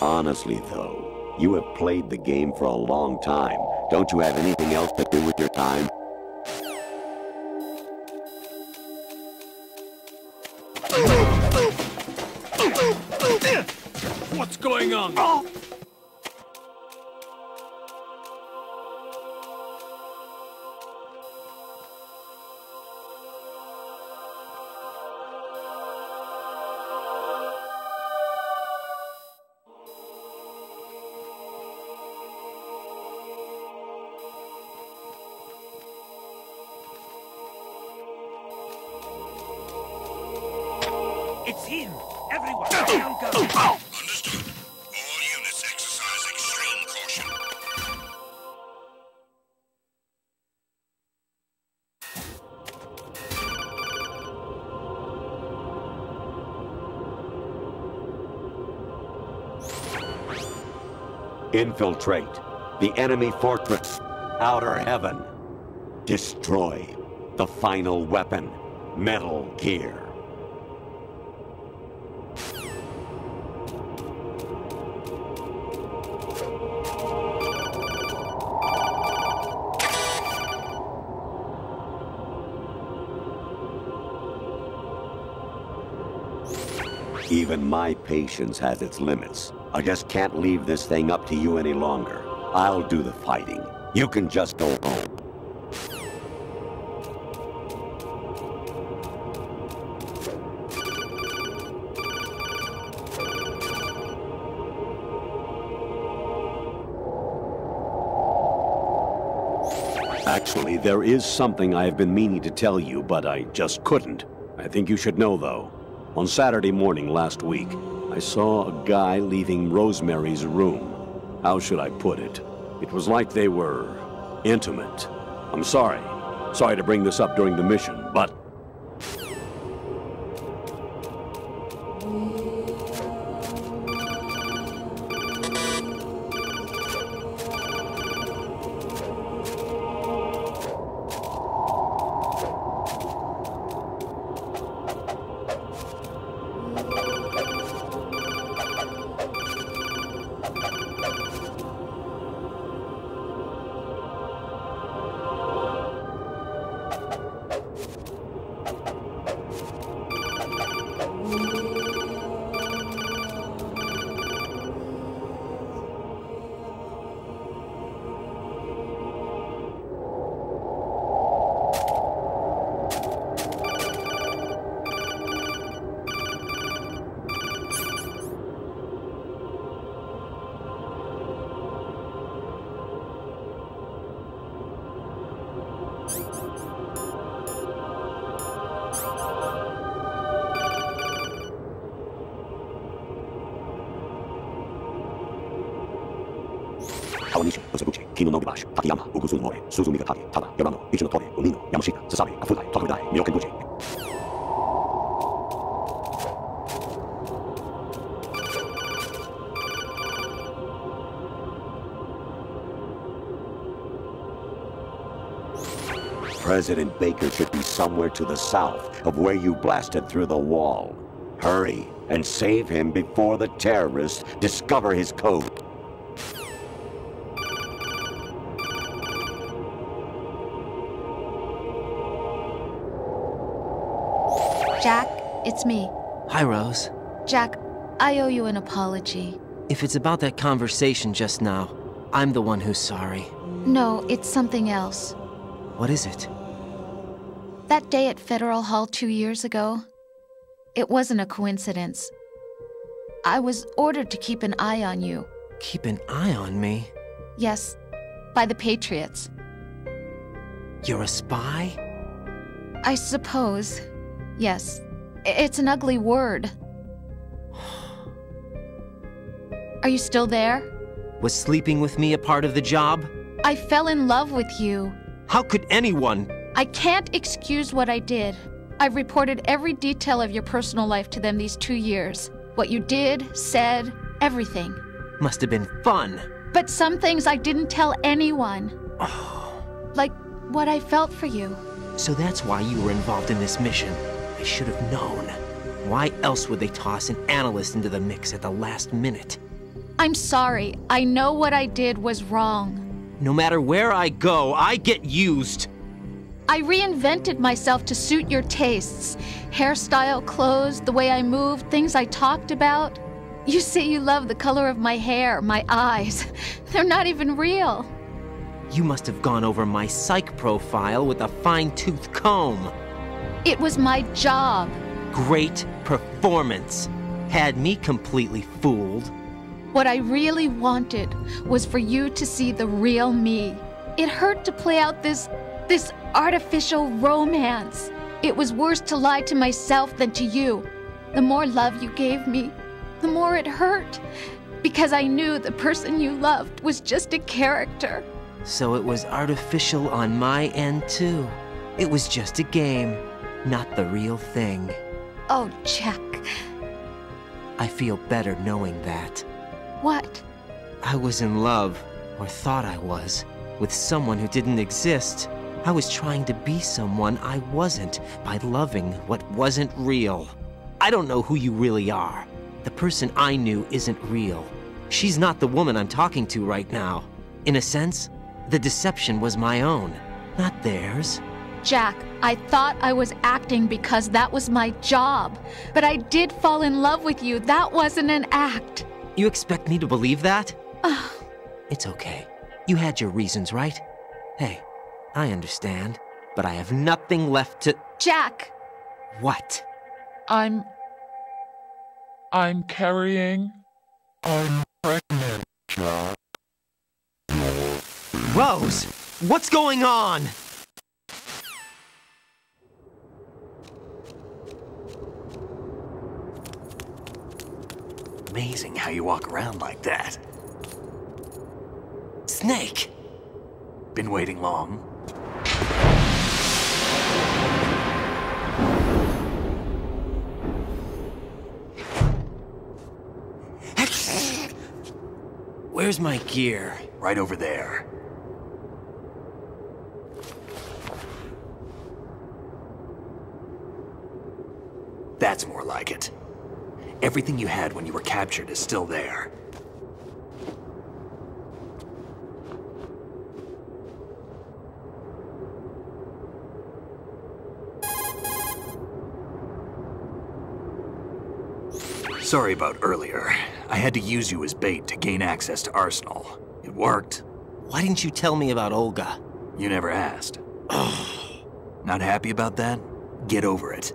Honestly, though, you have played the game for a long time. Don't you have anything else to do with your time? What's going on? It's him! Everyone, stay on guard! Understood. All units exercise extreme caution. Infiltrate the enemy fortress, Outer Heaven. Destroy the final weapon, Metal Gear. Even my patience has its limits. I just can't leave this thing up to you any longer. I'll do the fighting. You can just go home. Actually, there is something I have been meaning to tell you, but I just couldn't. I think you should know, though. On Saturday morning last week, I saw a guy leaving Rosemary's room. How should I put it? It was like they were intimate. I'm sorry. Sorry to bring this up during the mission, but... Kawanishi, Osabuchi, Kino Nobubashi, Takayama, Ugusu Mori, Suzumiga Taki, Tada, Yamano, Ichino Tori, Umino, Yamashita, Sasabi, Afutai, Tokudai, Miyokenbuchi. President Baker should be somewhere to the south of where you blasted through the wall. Hurry and save him before the terrorists discover his code. it's me. Hi, Rose. Jack, I owe you an apology. If it's about that conversation just now, I'm the one who's sorry. No, it's something else. What is it? That day at Federal Hall 2 years ago, it wasn't a coincidence. I was ordered to keep an eye on you. Keep an eye on me? Yes, by the Patriots. You're a spy? I suppose. Yes. It's an ugly word. Are you still there? Was sleeping with me a part of the job? I fell in love with you. How could anyone? I can't excuse what I did. I've reported every detail of your personal life to them these 2 years. What you did, said, everything. Must have been fun. But some things I didn't tell anyone. Like what I felt for you. So that's why you were involved in this mission. I should have known. Why else would they toss an analyst into the mix at the last minute? I'm sorry. I know what I did was wrong. No matter where I go, I get used. I reinvented myself to suit your tastes. Hairstyle, clothes, the way I moved, things I talked about. You say you love the color of my hair, my eyes. They're not even real. You must have gone over my psych profile with a fine-tooth comb. It was my job. Great performance. Had me completely fooled. What I really wanted was for you to see the real me. It hurt to play out this artificial romance. It was worse to lie to myself than to you. The more love you gave me, the more it hurt. Because I knew the person you loved was just a character. So it was artificial on my end, too. It was just a game, not the real thing. Oh, Jack. I feel better knowing that. What? I was in love, or thought I was, with someone who didn't exist. I was trying to be someone I wasn't by loving what wasn't real. I don't know who you really are. The person I knew isn't real. She's not the woman I'm talking to right now. In a sense, the deception was my own, not theirs. Jack, I thought I was acting because that was my job. But I did fall in love with you. That wasn't an act. You expect me to believe that? It's okay. You had your reasons, right? Hey, I understand. But I have nothing left to... Jack! What? I'm carrying... I'm pregnant, Jack. Rose! What's going on? Amazing how you walk around like that. Snake! Been waiting long? Where's my gear? Right over there. That's more like it. Everything you had when you were captured is still there. Sorry about earlier. I had to use you as bait to gain access to Arsenal. It worked. Why didn't you tell me about Olga? You never asked. Not happy about that? Get over it.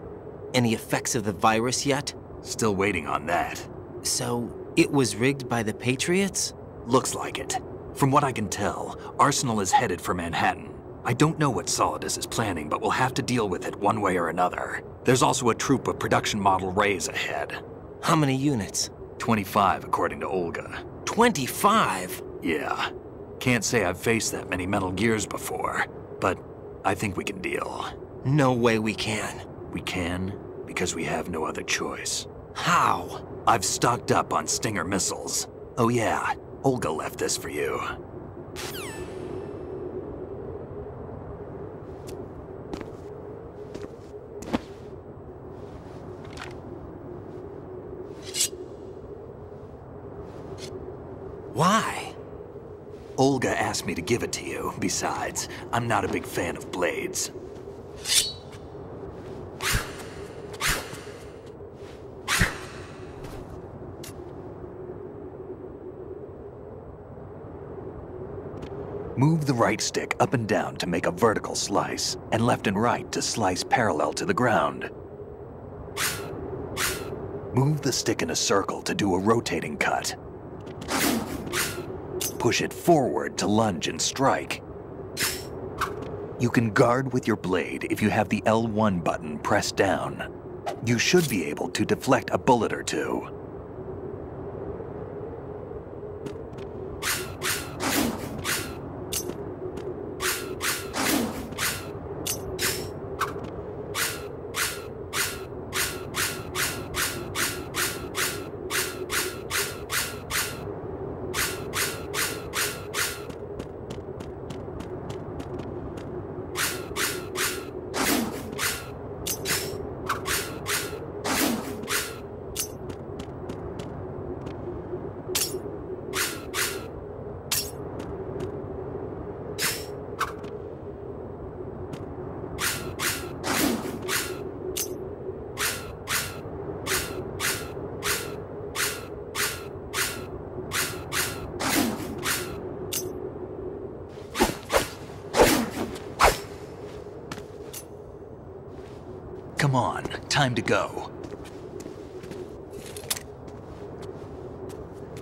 Any effects of the virus yet? Still waiting on that. So, it was rigged by the Patriots? Looks like it. From what I can tell, Arsenal is headed for Manhattan. I don't know what Solidus is planning, but we'll have to deal with it one way or another. There's also a troop of production model Rays ahead. How many units? 25, according to Olga. 25? Yeah. Can't say I've faced that many Metal Gears before, but I think we can deal. No way we can. We can, because we have no other choice. How? I've stocked up on Stinger missiles. Oh yeah, Olga left this for you. Why? Olga asked me to give it to you. Besides, I'm not a big fan of blades. Move the right stick up and down to make a vertical slice, and left and right to slice parallel to the ground. Move the stick in a circle to do a rotating cut. Push it forward to lunge and strike. You can guard with your blade if you have the L1 button pressed down. You should be able to deflect a bullet or two. Come on, time to go.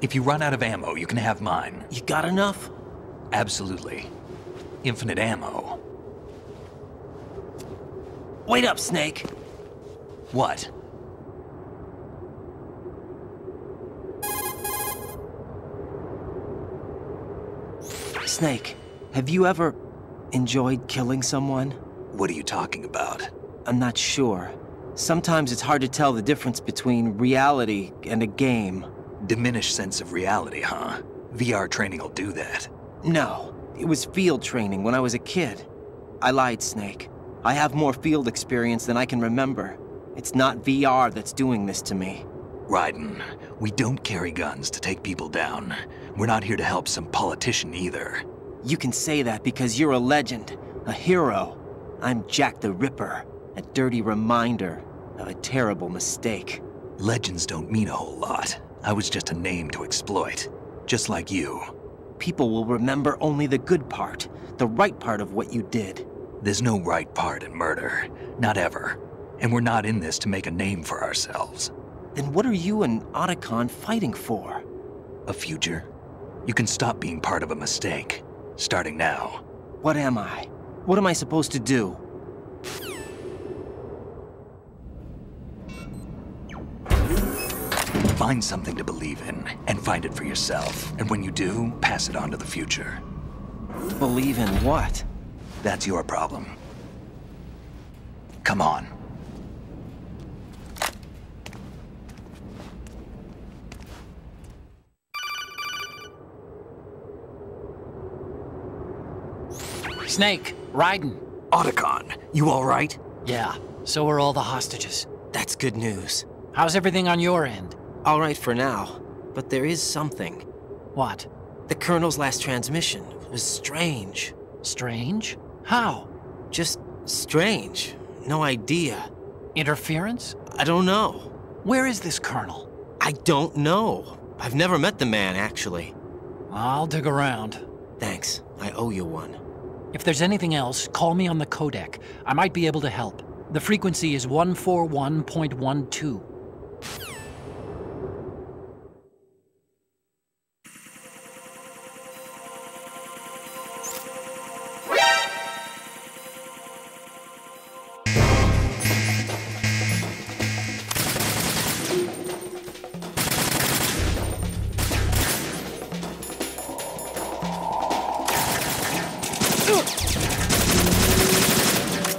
If you run out of ammo, you can have mine. You got enough? Absolutely. Infinite ammo. Wait up, Snake. What? Snake, have you ever enjoyed killing someone? What are you talking about? I'm not sure. Sometimes it's hard to tell the difference between reality and a game. Diminished sense of reality, huh? VR training will do that. No, it was field training when I was a kid. I lied, Snake. I have more field experience than I can remember. It's not VR that's doing this to me. Raiden, we don't carry guns to take people down. We're not here to help some politician either. You can say that because you're a legend, a hero. I'm Jack the Ripper, a dirty reminder of a terrible mistake. Legends don't mean a whole lot. I was just a name to exploit, just like you. People will remember only the good part, the right part of what you did. There's no right part in murder, not ever. And we're not in this to make a name for ourselves. Then what are you and Otacon fighting for? A future. You can stop being part of a mistake, starting now. What am I? What am I supposed to do? Find something to believe in, and find it for yourself. And when you do, pass it on to the future. Believe in what? That's your problem. Come on. Snake, Raiden. Otacon, you all right? Yeah, so are all the hostages. That's good news. How's everything on your end? All right for now, but there is something. What? The Colonel's last transmission was strange. Strange? How? Just strange. No idea. Interference? I don't know. Where is this Colonel? I don't know. I've never met the man, actually. I'll dig around. Thanks. I owe you one. If there's anything else, call me on the codec. I might be able to help. The frequency is 141.12.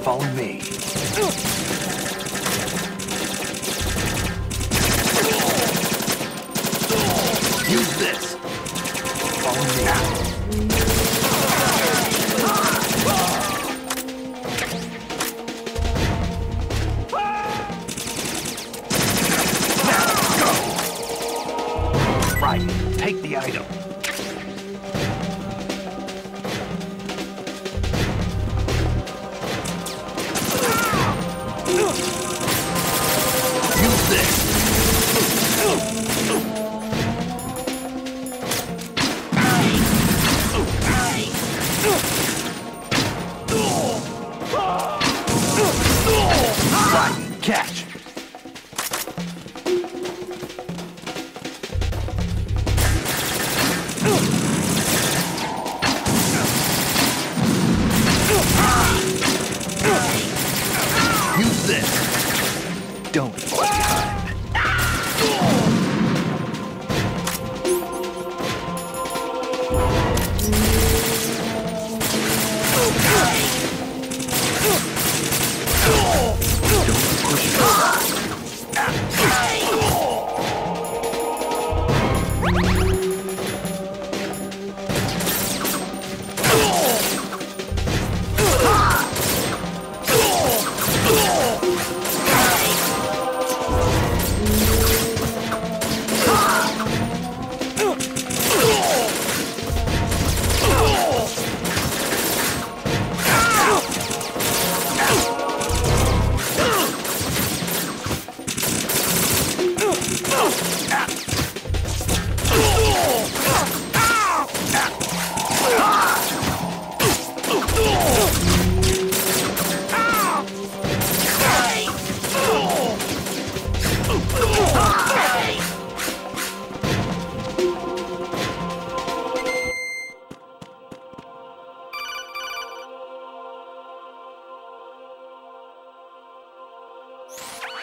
Follow me. Use this. Follow me. Now, go. Right, take the item. Use this.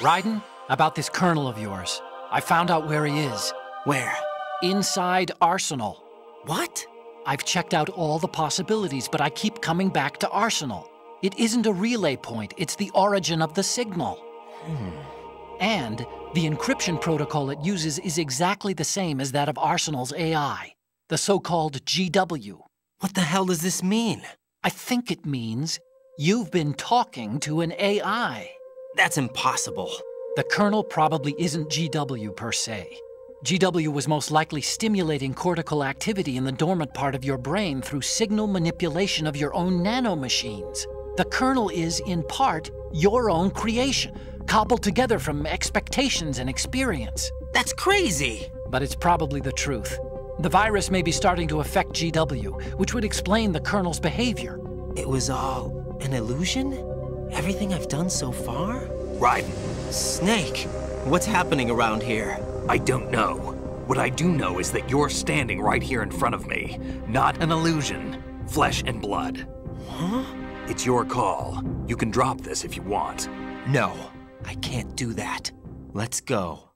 Raiden, about this colonel of yours. I found out where he is. Where? Inside Arsenal. What? I've checked out all the possibilities, but I keep coming back to Arsenal. It isn't a relay point, it's the origin of the signal. And the encryption protocol it uses is exactly the same as that of Arsenal's AI, the so-called GW. What the hell does this mean? I think it means you've been talking to an AI. That's impossible. The Colonel probably isn't GW per se. GW was most likely stimulating cortical activity in the dormant part of your brain through signal manipulation of your own nanomachines. The Colonel is, in part, your own creation, cobbled together from expectations and experience. That's crazy! But it's probably the truth. The virus may be starting to affect GW, which would explain the Colonel's behavior. It was all an illusion? Everything I've done so far? Raiden. Snake, what's happening around here? I don't know. What I do know is that you're standing right here in front of me. Not an illusion. Flesh and blood. Huh? It's your call. You can drop this if you want. No, I can't do that. Let's go.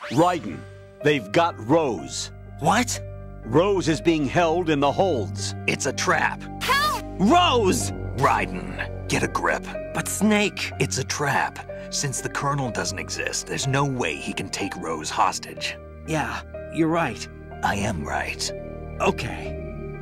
Raiden, they've got Rose. What? Rose is being held in the holds. It's a trap. Help! Rose! Raiden, get a grip. But Snake... It's a trap. Since the Colonel doesn't exist, there's no way he can take Rose hostage. Yeah, you're right. I am right. Okay.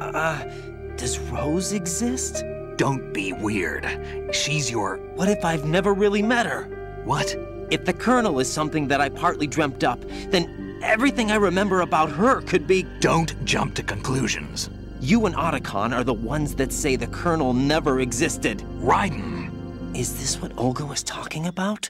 Does Rose exist? Don't be weird. She's your... What if I've never really met her? What? If the Colonel is something that I partly dreamt up, then everything I remember about her could be... Don't jump to conclusions. You and Otacon are the ones that say the Colonel never existed. Raiden! Is this what Olga was talking about?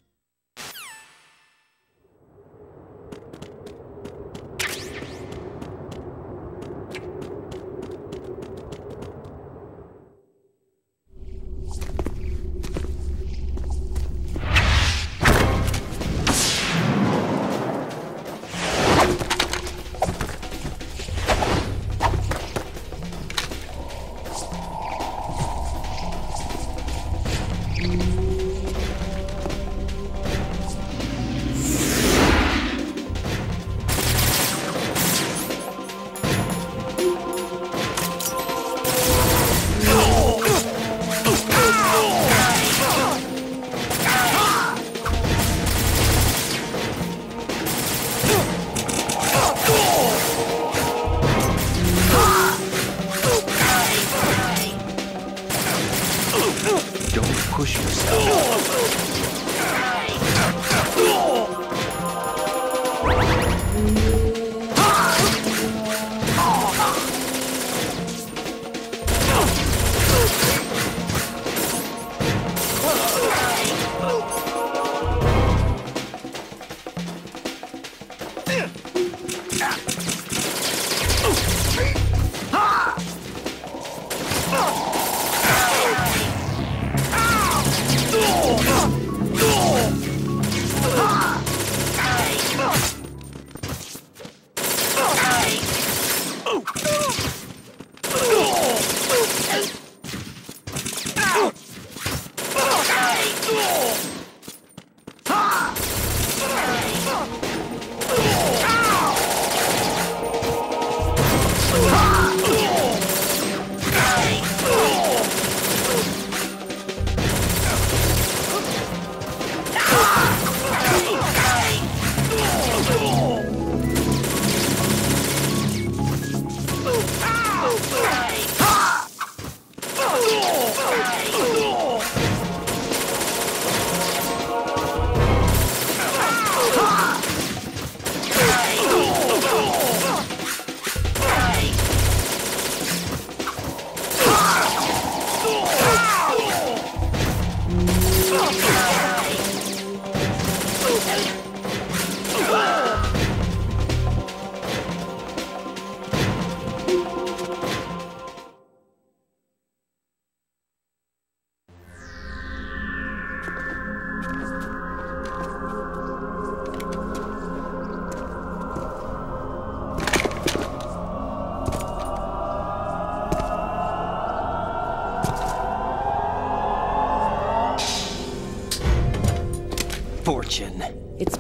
Push yourself.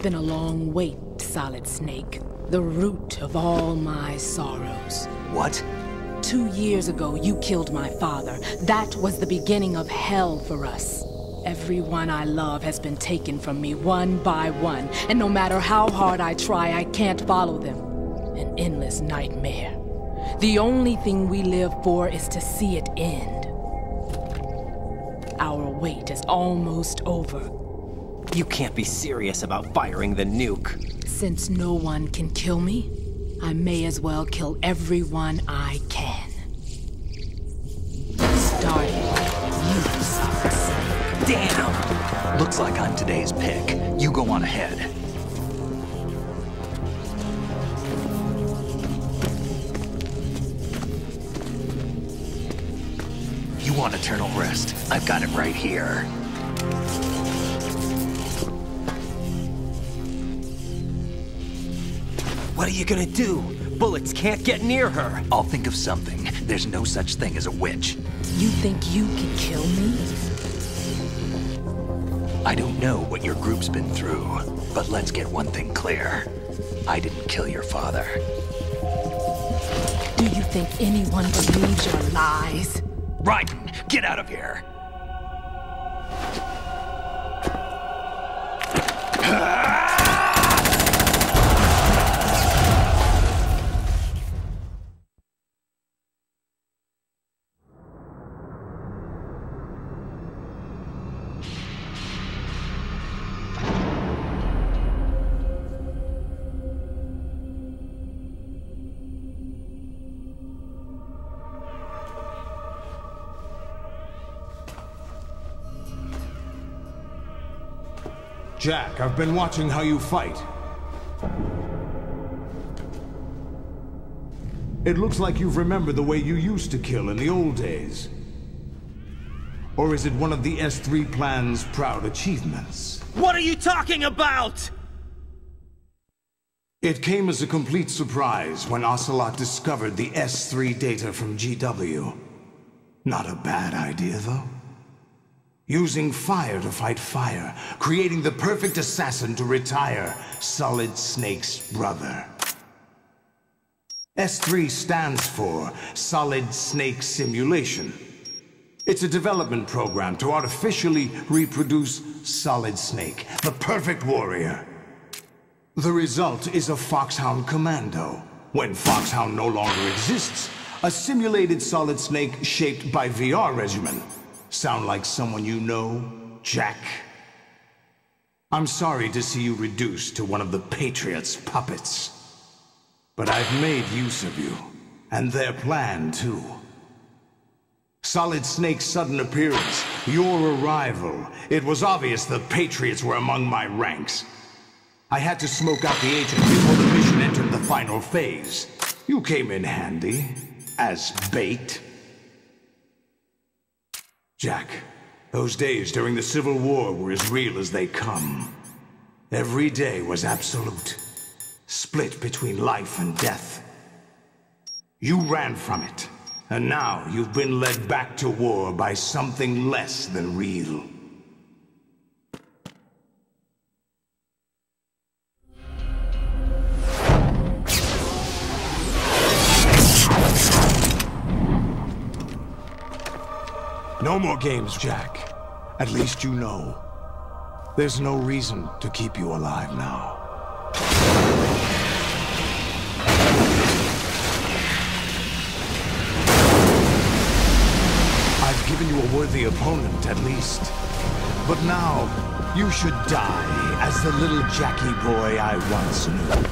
been a long wait, Solid Snake. The root of all my sorrows. What? 2 years ago, you killed my father. That was the beginning of hell for us. Everyone I love has been taken from me one by one, and no matter how hard I try, I can't follow them. An endless nightmare. The only thing we live for is to see it end. Our wait is almost over. You can't be serious about firing the nuke. Since no one can kill me, I may as well kill everyone I can. Starting with you, Solid Snake. Damn! Looks like I'm today's pick. You go on ahead. You want eternal rest? I've got it right here. What are you gonna do? Bullets can't get near her. I'll think of something. There's no such thing as a witch. You think you can kill me? I don't know what your group's been through, but let's get one thing clear. I didn't kill your father. Do you think anyone believes your lies? Raiden, get out of here! Jack, I've been watching how you fight. It looks like you've remembered the way you used to kill in the old days. Or is it one of the S3 plan's proud achievements? What are you talking about? It came as a complete surprise when Ocelot discovered the S3 data from GW. Not a bad idea, though. Using fire to fight fire, creating the perfect assassin to retire Solid Snake's brother. S3 stands for Solid Snake Simulation. It's a development program to artificially reproduce Solid Snake, the perfect warrior. The result is a Foxhound Commando. When Foxhound no longer exists, a simulated Solid Snake shaped by VR regimen. Sound like someone you know, Jack? I'm sorry to see you reduced to one of the Patriots' puppets. But I've made use of you, and their plan too. Solid Snake's sudden appearance, your arrival. It was obvious the Patriots were among my ranks. I had to smoke out the agent before the mission entered the final phase. You came in handy, as bait. Jack, those days during the Civil War were as real as they come. Every day was absolute, split between life and death. You ran from it, and now you've been led back to war by something less than real. No more games, Jack. At least you know. There's no reason to keep you alive now. I've given you a worthy opponent, at least. But now, you should die as the little Jackie boy I once knew.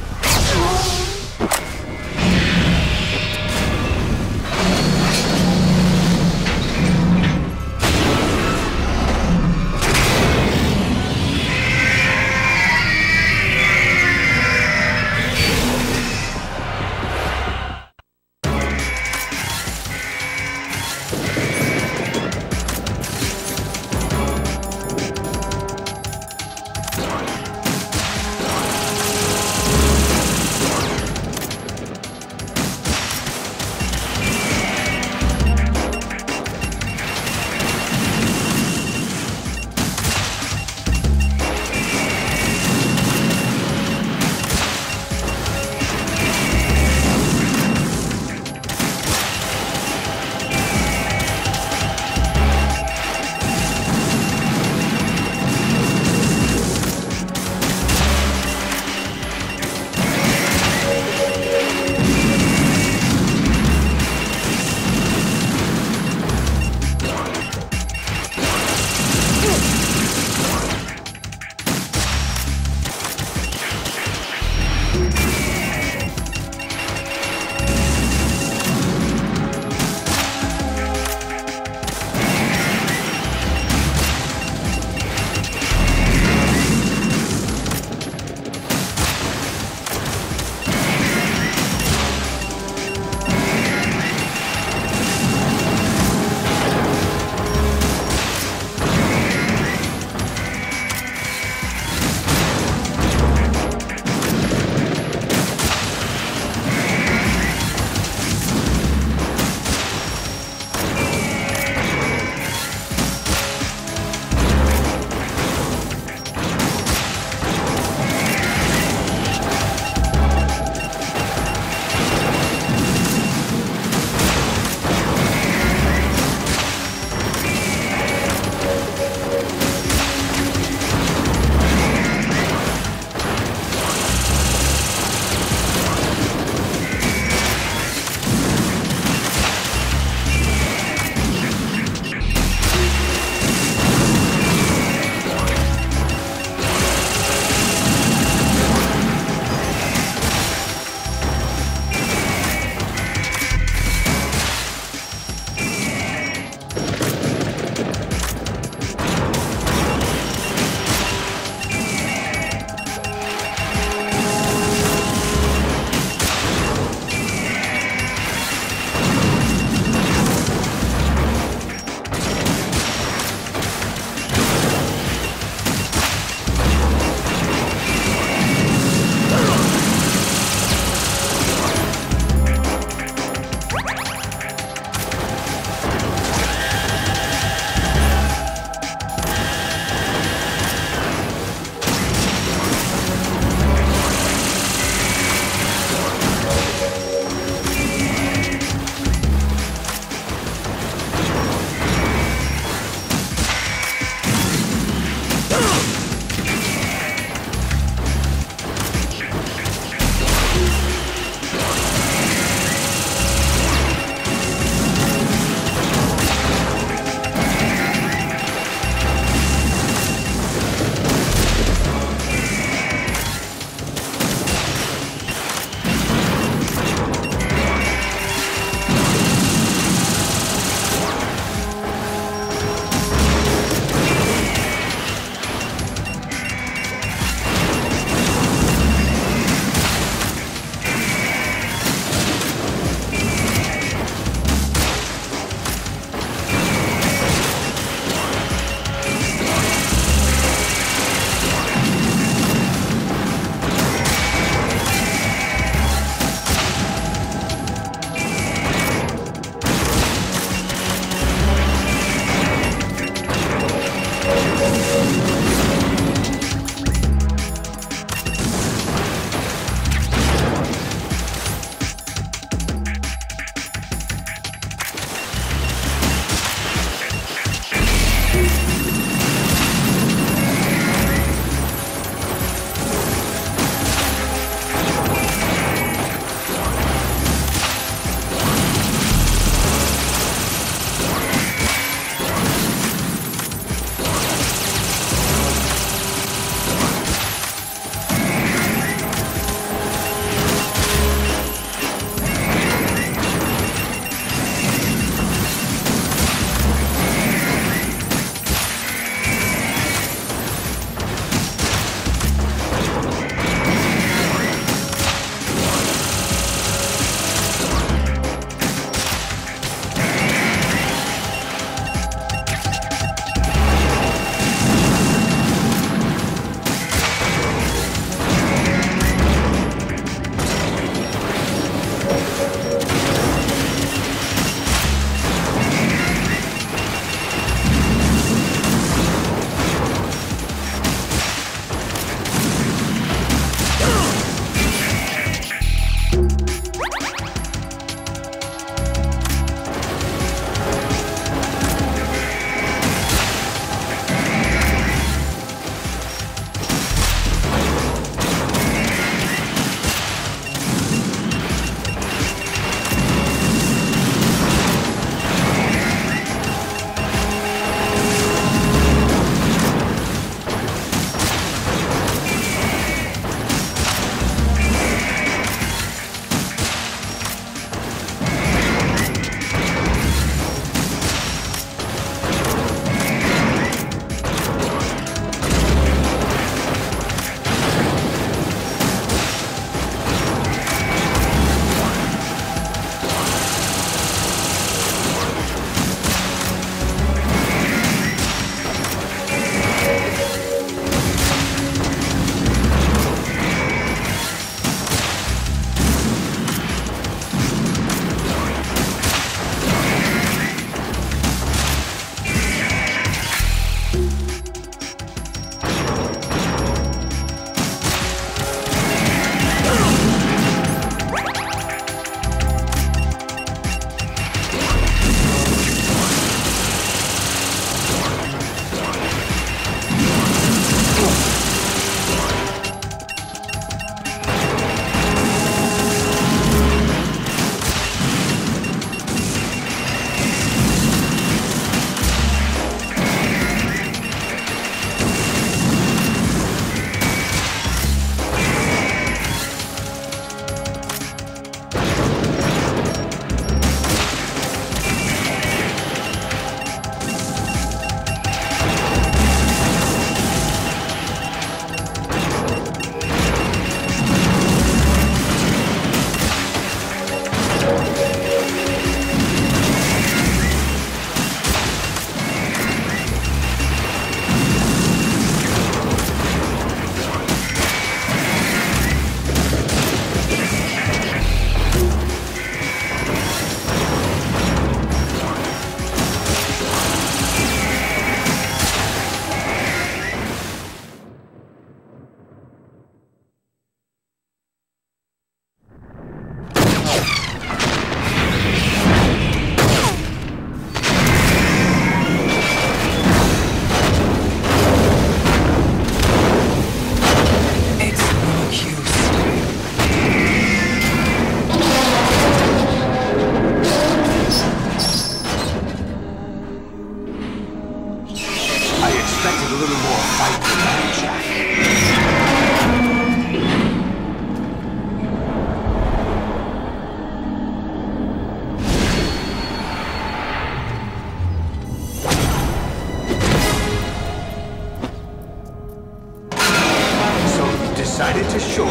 decided to show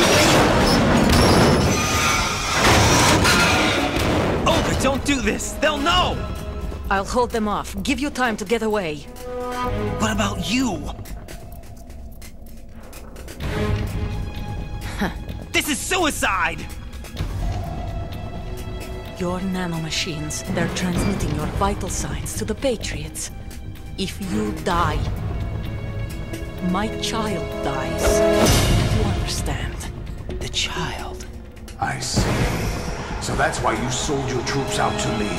Olga, don't do this! They'll know! I'll hold them off. Give you time to get away. What about you? This is suicide! Your nanomachines, they're transmitting your vital signs to the Patriots. If you die, my child dies. You understand? The child. I see. So that's why you sold your troops out to me.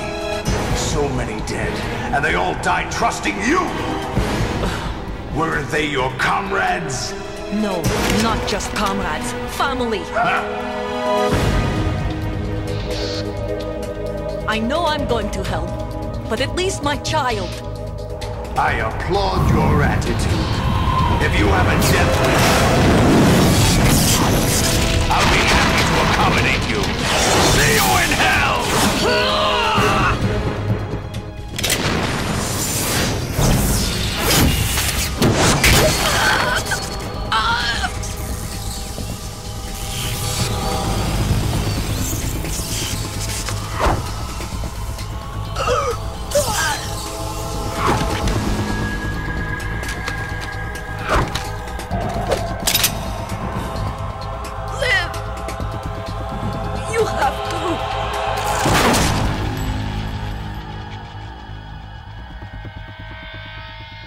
So many dead, and they all died trusting you! Weren't they your comrades? No, not just comrades. Family! I know I'm going to hell, but at least my child. I applaud your attitude. If you have a death wish, I'll be happy to accommodate you. See you in hell!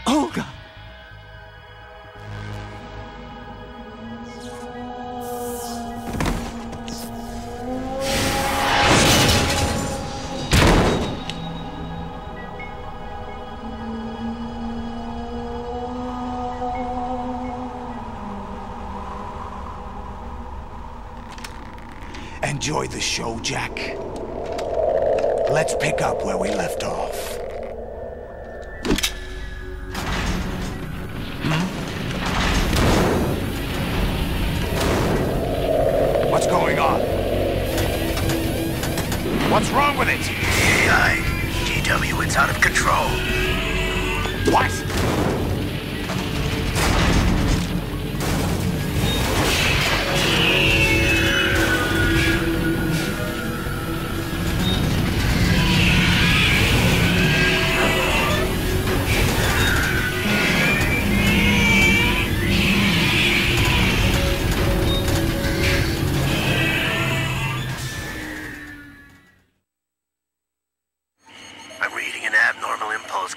Olga! enjoyed the show, Jack? Let's pick up where we left off. What's going on? What's wrong with it? AI. GW, it's out of control. What?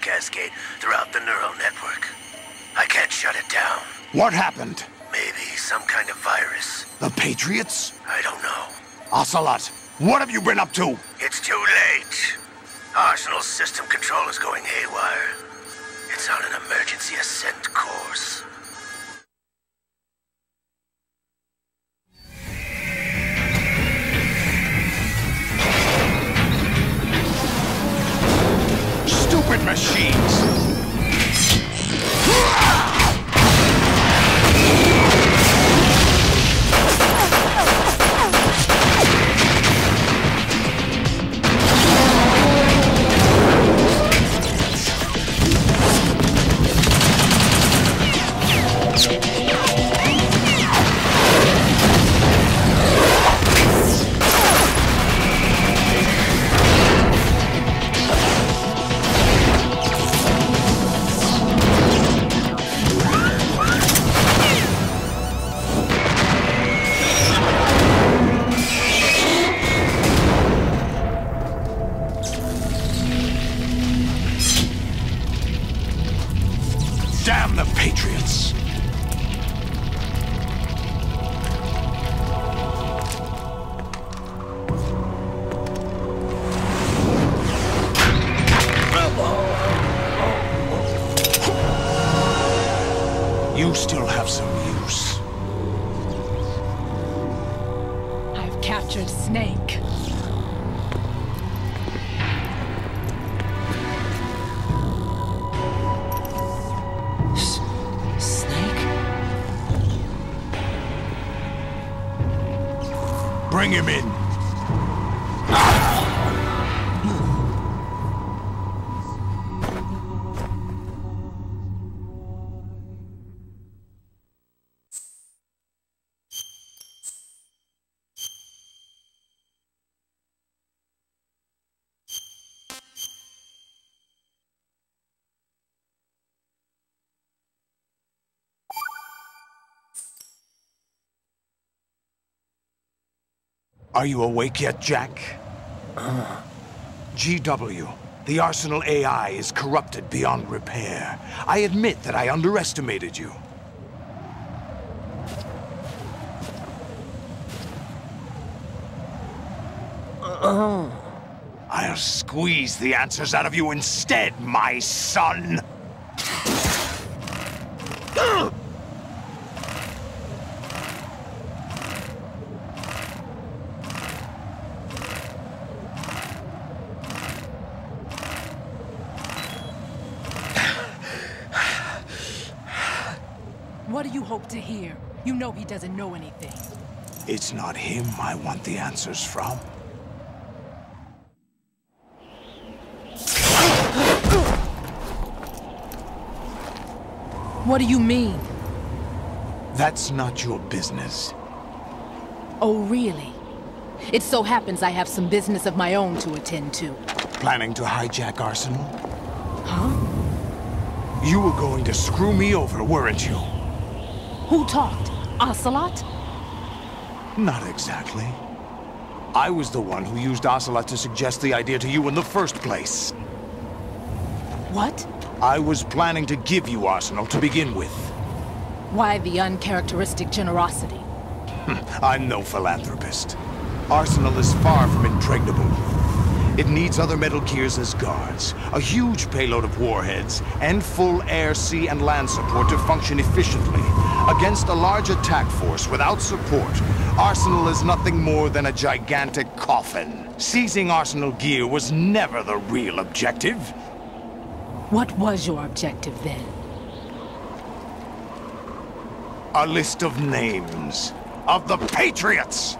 Cascade throughout the neural network. I can't shut it down. What happened? Maybe some kind of virus. The Patriots? I don't know. Ocelot, what have you been up to? It's too late. Arsenal's system control is going haywire. It's on an emergency ascent course. Stupid machines! Damn the Patriots! You still have some use. I've captured Snake. Bring him in. Are you awake yet, Jack? GW, the Arsenal AI is corrupted beyond repair. I admit that I underestimated you. I'll squeeze the answers out of you instead, my son! What do you hope to hear? You know he doesn't know anything. It's not him I want the answers from. What do you mean? That's not your business. Oh, really? It so happens I have some business of my own to attend to. Planning to hijack Arsenal? Huh? You were going to screw me over, weren't you? Who talked? Ocelot? Not exactly. I was the one who used Ocelot to suggest the idea to you in the first place. What? I was planning to give you Arsenal to begin with. Why the uncharacteristic generosity? I'm no philanthropist. Arsenal is far from impregnable. It needs other Metal Gears as guards, a huge payload of warheads, and full air, sea, and land support to function efficiently. Against a large attack force without support, Arsenal is nothing more than a gigantic coffin. Seizing Arsenal gear was never the real objective. What was your objective then? A list of names of the Patriots!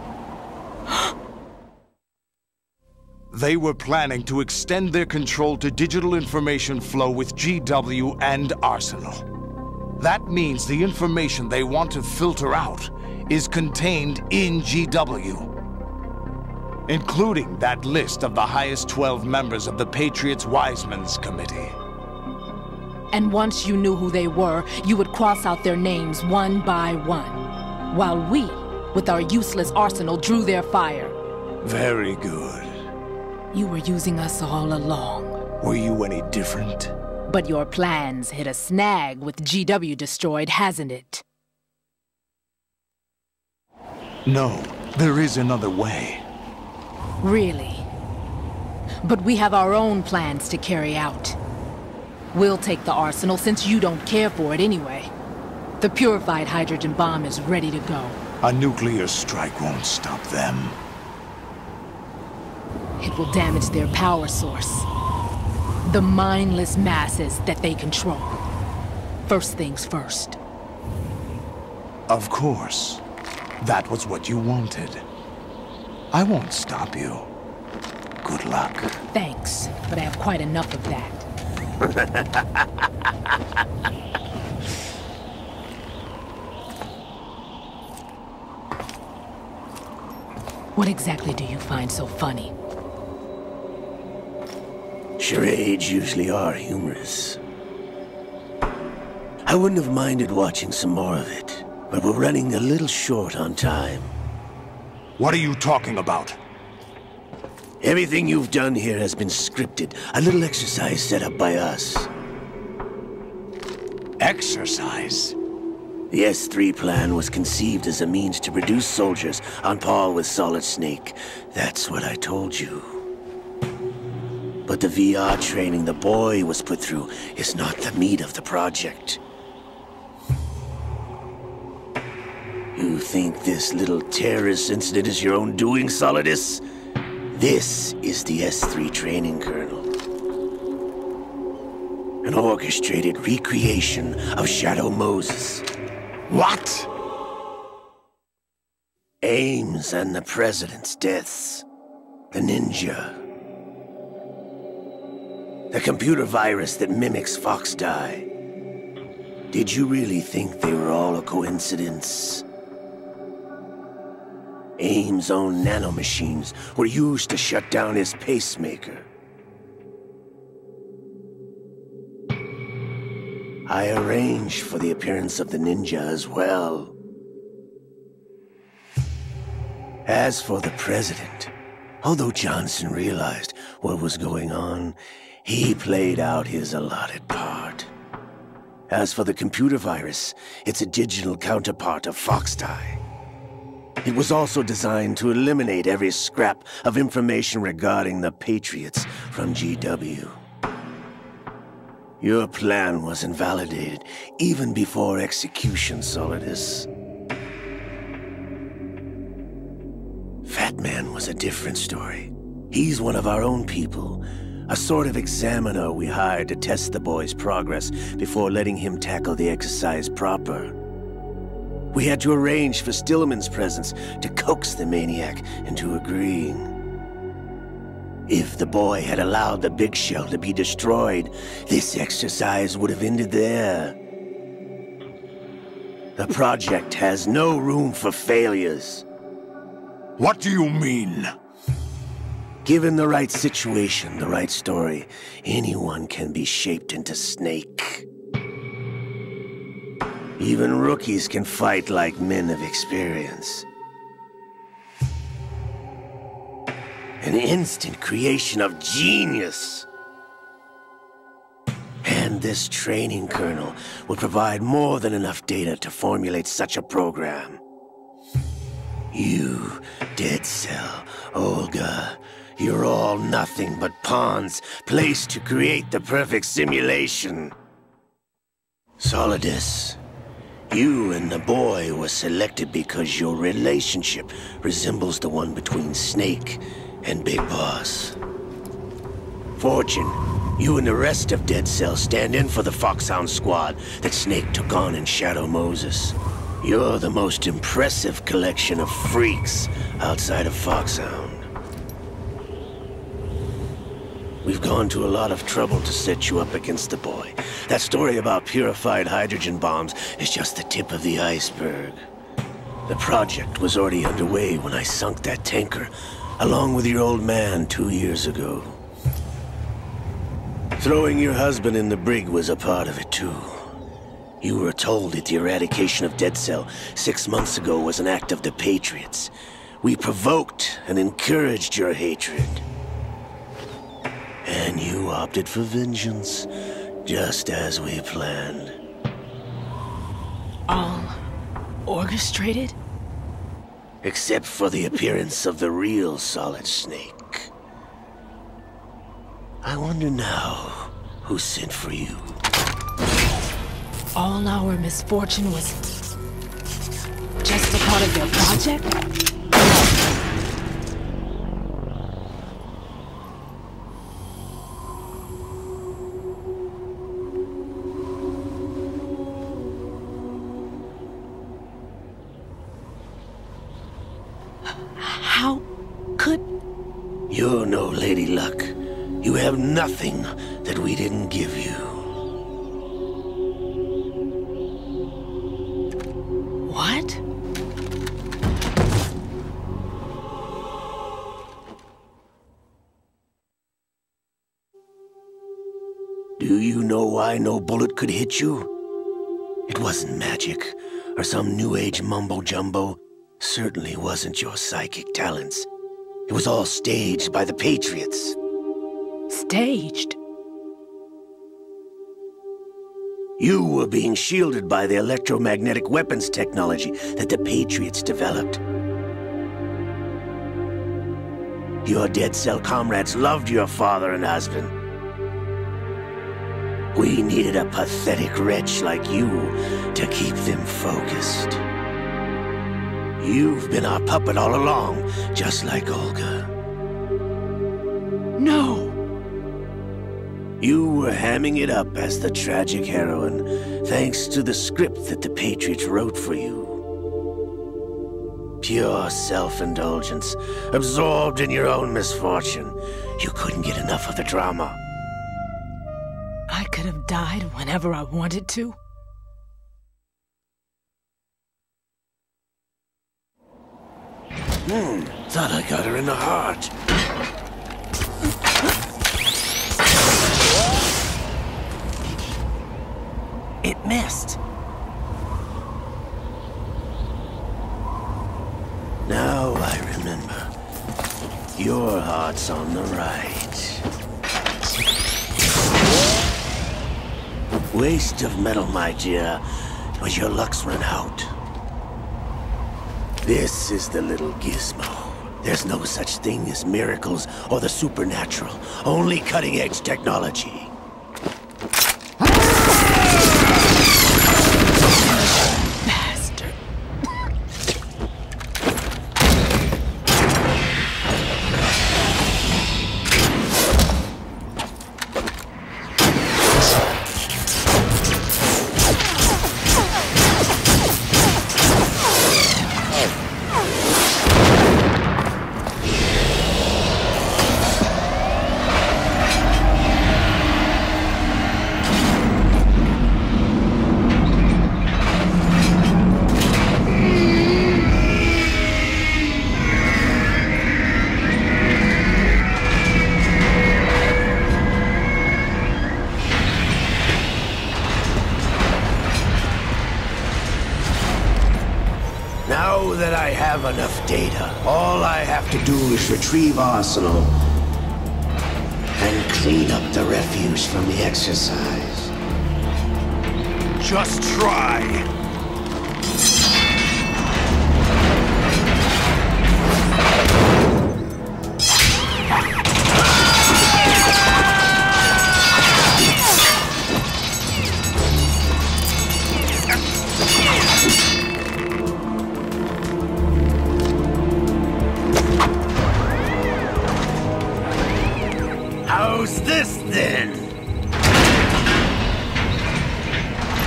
They were planning to extend their control to digital information flow with GW and Arsenal. That means the information they want to filter out is contained in GW, including that list of the highest 12 members of the Patriots Wiseman's Committee. And once you knew who they were, you would cross out their names one by one, while we, with our useless arsenal, drew their fire. Very good. You were using us all along. Were you any different? But your plans hit a snag with GW destroyed, hasn't it? No, there is another way. Really? But we have our own plans to carry out. We'll take the arsenal since you don't care for it anyway. The purified hydrogen bomb is ready to go. A nuclear strike won't stop them. It will damage their power source. The mindless masses that they control. First things first. Of course. That was what you wanted. I won't stop you. Good luck. Thanks, but I have quite enough of that. What exactly do you find so funny? Charades usually are humorous. I wouldn't have minded watching some more of it, but we're running a little short on time. What are you talking about? Everything you've done here has been scripted. A little exercise set up by us. Exercise? The S3 plan was conceived as a means to produce soldiers on par with Solid Snake. That's what I told you. But the VR training the boy was put through is not the meat of the project. You think this little terrorist incident is your own doing, Solidus? This is the S3 training kernel. An orchestrated recreation of Shadow Moses. What? Ames and the President's deaths. The ninja. The computer virus that mimics Foxdie. Did you really think they were all a coincidence? Ames' own nanomachines were used to shut down his pacemaker. I arranged for the appearance of the ninja as well. As for the President, although Johnson realized what was going on, he played out his allotted part. As for the computer virus, it's a digital counterpart of Foxdie. It was also designed to eliminate every scrap of information regarding the Patriots from GW. Your plan was invalidated even before execution, Solidus. Fat Man was a different story. He's one of our own people, a sort of examiner we hired to test the boy's progress before letting him tackle the exercise proper. We had to arrange for Stillman's presence to coax the maniac into agreeing. If the boy had allowed the big shell to be destroyed, this exercise would have ended there. The project has no room for failures. What do you mean? Given the right situation, the right story, anyone can be shaped into Snake. Even rookies can fight like men of experience. An instant creation of genius. And this training kernel would provide more than enough data to formulate such a program. You, Dead Cell, Olga, You're all nothing but pawns placed to create the perfect simulation. Solidus, you and the boy were selected because your relationship resembles the one between Snake and Big Boss. Fortune, you and the rest of Dead Cell stand in for the Foxhound squad that Snake took on in Shadow Moses. You're the most impressive collection of freaks outside of Foxhound. We've gone to a lot of trouble to set you up against the boy. That story about purified hydrogen bombs is just the tip of the iceberg. The project was already underway when I sunk that tanker, along with your old man 2 years ago. Throwing your husband in the brig was a part of it too. You were told that the eradication of Dead Cell 6 months ago was an act of the Patriots. We provoked and encouraged your hatred. And you opted for vengeance, just as we planned. All orchestrated? Except for the appearance of the real Solid Snake. I wonder now who sent for you. All our misfortune was just a part of their project? How could... You're no Lady Luck. You have nothing that we didn't give you. What? Do you know why no bullet could hit you? It wasn't magic, or some new age mumbo-jumbo. Certainly wasn't your psychic talents. It was all staged by the Patriots. Staged? You were being shielded by the electromagnetic weapons technology that the Patriots developed. Your Dead Cell comrades loved your father and husband. We needed a pathetic wretch like you to keep them focused. You've been our puppet all along, just like Olga. No! You were hamming it up as the tragic heroine, thanks to the script that the Patriots wrote for you. Pure self-indulgence, absorbed in your own misfortune. You couldn't get enough of the drama. I could have died whenever I wanted to. Thought I got her in the heart. It missed. Now I remember. Your heart's on the right. Waste of metal, my dear, but your luck's run out. This is the little gizmo. There's no such thing as miracles or the supernatural, only cutting-edge technology. Bastard. Now that I have enough data, all I have to do is retrieve Arsenal and clean up the refuse from the exercise. Just try. How's this then?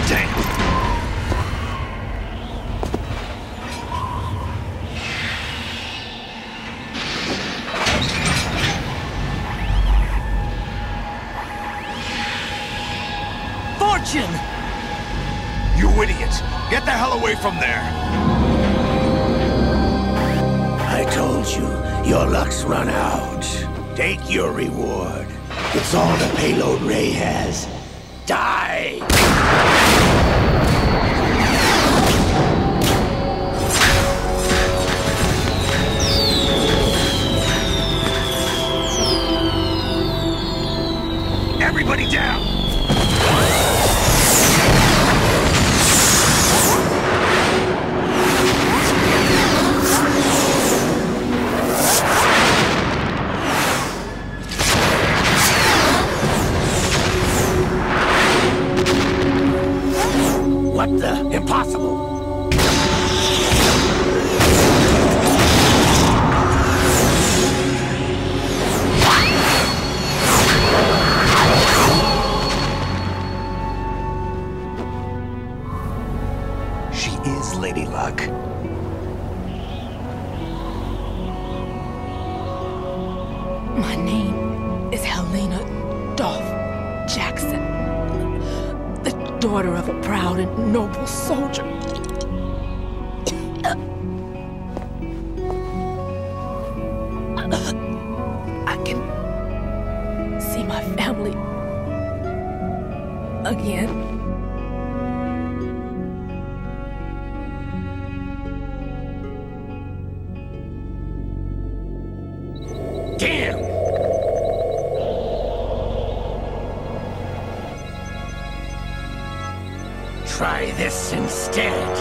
Damn. Fortune! You idiot! Get the hell away from there! I told you, your luck's run out. Take your reward. It's all the payload Ray has. Die! Everybody down! What the? Impossible! She is Lady Luck. My name is Helena Dolph Jackson, the daughter of a proud and noble soldier. I can see my family again. Damn! Try this instead.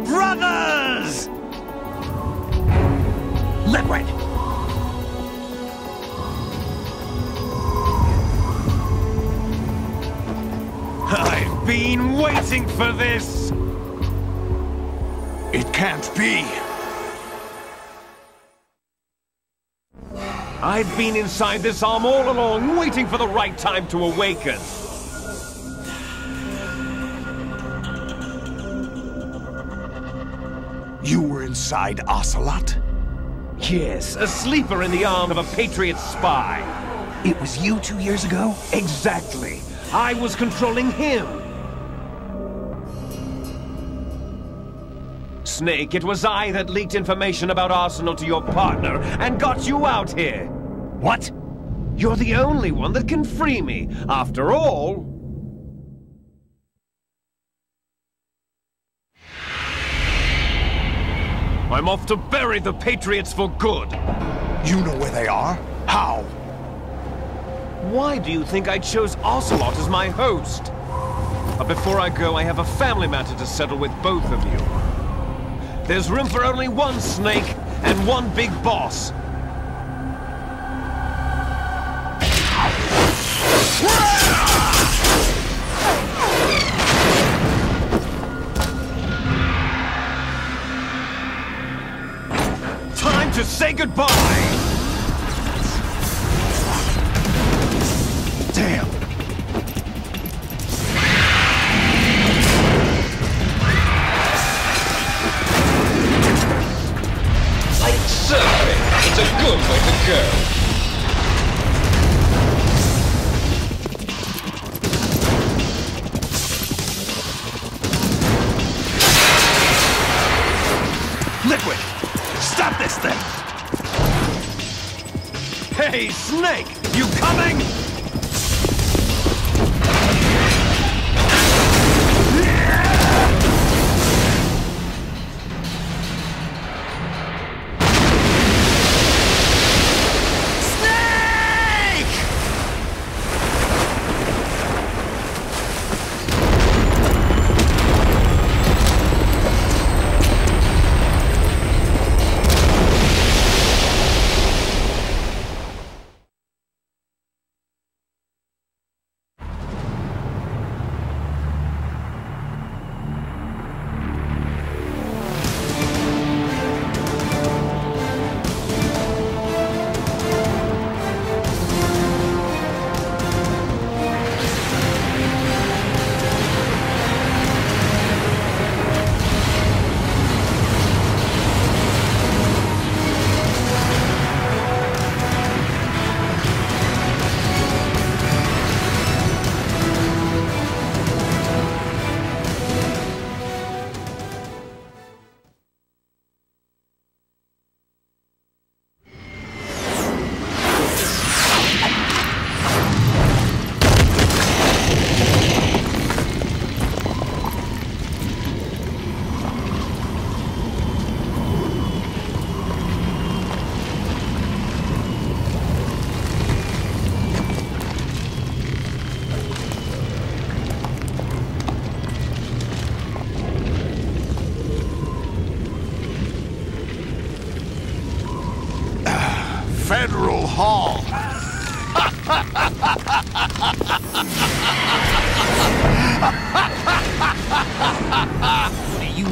Brothers! Liquid! I've been waiting for this! It can't be! I've been inside this arm all along, waiting for the right time to awaken. You were inside Ocelot? Yes, a sleeper in the arm of a Patriot spy. It was you 2 years ago? Exactly. I was controlling him. Snake, it was I that leaked information about Arsenal to your partner and got you out here. What? You're the only one that can free me. After all... I'm off to bury the Patriots for good. You know where they are? How? Why do you think I chose Ocelot as my host? But before I go, I have a family matter to settle with both of you. There's room for only one Snake and one big boss. Time to say goodbye! Damn! Like surfing, it's a good way to go. Liquid! Stop this thing! Hey, Snake! You coming?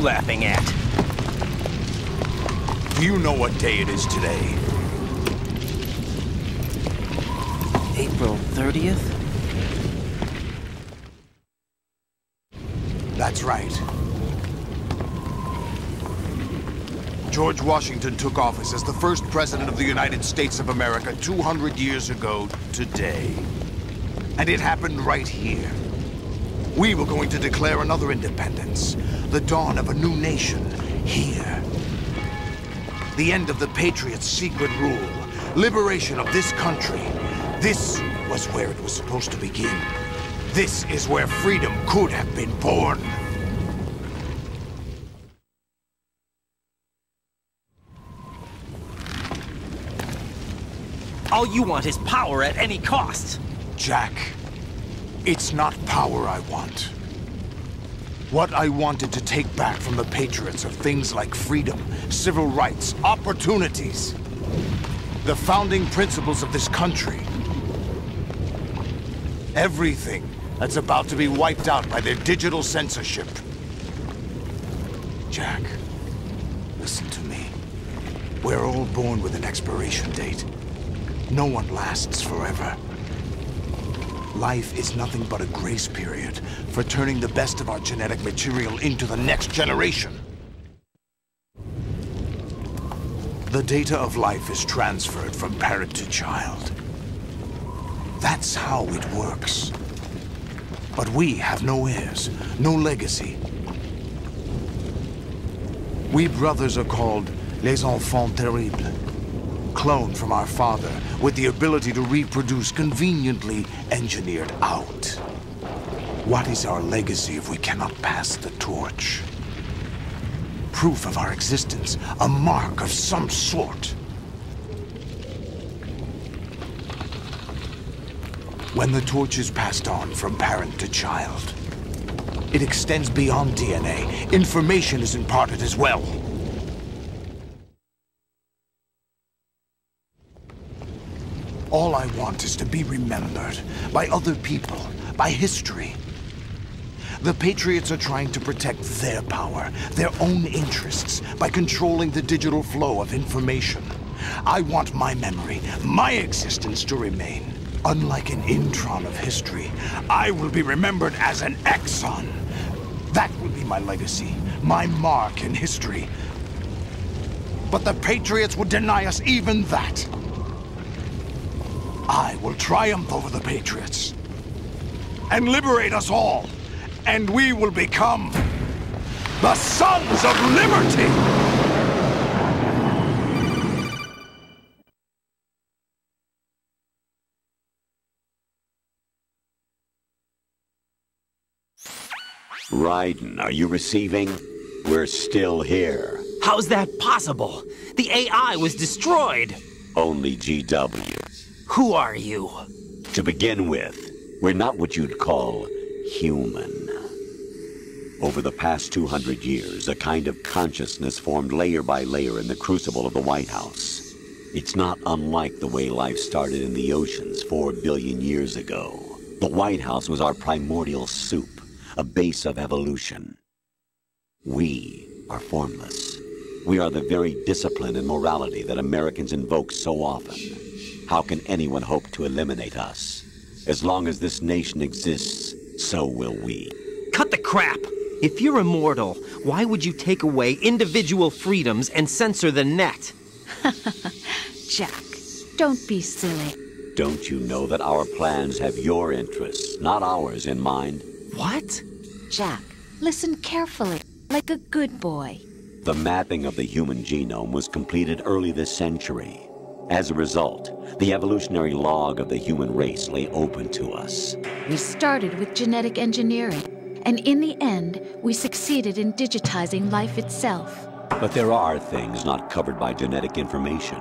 laughing at? Do you know what day it is today? April 30th? That's right. George Washington took office as the first president of the United States of America 200 years ago today. And it happened right here. We were going to declare another independence, the dawn of a new nation, here. The end of the Patriots' secret rule, liberation of this country. This was where it was supposed to begin. This is where freedom could have been born. All you want is power at any cost. Jack, it's not power I want. What I wanted to take back from the Patriots are things like freedom, civil rights, opportunities. The founding principles of this country. Everything that's about to be wiped out by their digital censorship. Jack, listen to me. We're all born with an expiration date. No one lasts forever. Life is nothing but a grace period for turning the best of our genetic material into the next generation. The data of life is transferred from parent to child. That's how it works. But we have no heirs, no legacy. We brothers are called les enfants terribles. Cloned from our father, with the ability to reproduce conveniently engineered out. What is our legacy if we cannot pass the torch? Proof of our existence, a mark of some sort. When the torch is passed on from parent to child, it extends beyond DNA. Information is imparted as well. All I want is to be remembered by other people, by history. The Patriots are trying to protect their power, their own interests, by controlling the digital flow of information. I want my memory, my existence to remain. Unlike an intron of history, I will be remembered as an exon. That will be my legacy, my mark in history. But the Patriots would deny us even that. I will triumph over the Patriots and liberate us all, and we will become the Sons of Liberty! Raiden, are you receiving? We're still here. How's that possible? The AI was destroyed. Only GW. Who are you? To begin with, we're not what you'd call human. Over the past 200 years, a kind of consciousness formed layer by layer in the crucible of the White House. It's not unlike the way life started in the oceans 4 billion years ago. The White House was our primordial soup, a base of evolution. We are formless. We are the very discipline and morality that Americans invoke so often. How can anyone hope to eliminate us? As long as this nation exists, so will we. Cut the crap! If you're immortal, why would you take away individual freedoms and censor the net? Jack, don't be silly. Don't you know that our plans have your interests, not ours, in mind? What? Jack, listen carefully, like a good boy. The mapping of the human genome was completed early this century. As a result, the evolutionary log of the human race lay open to us. We started with genetic engineering, and in the end, we succeeded in digitizing life itself. But there are things not covered by genetic information.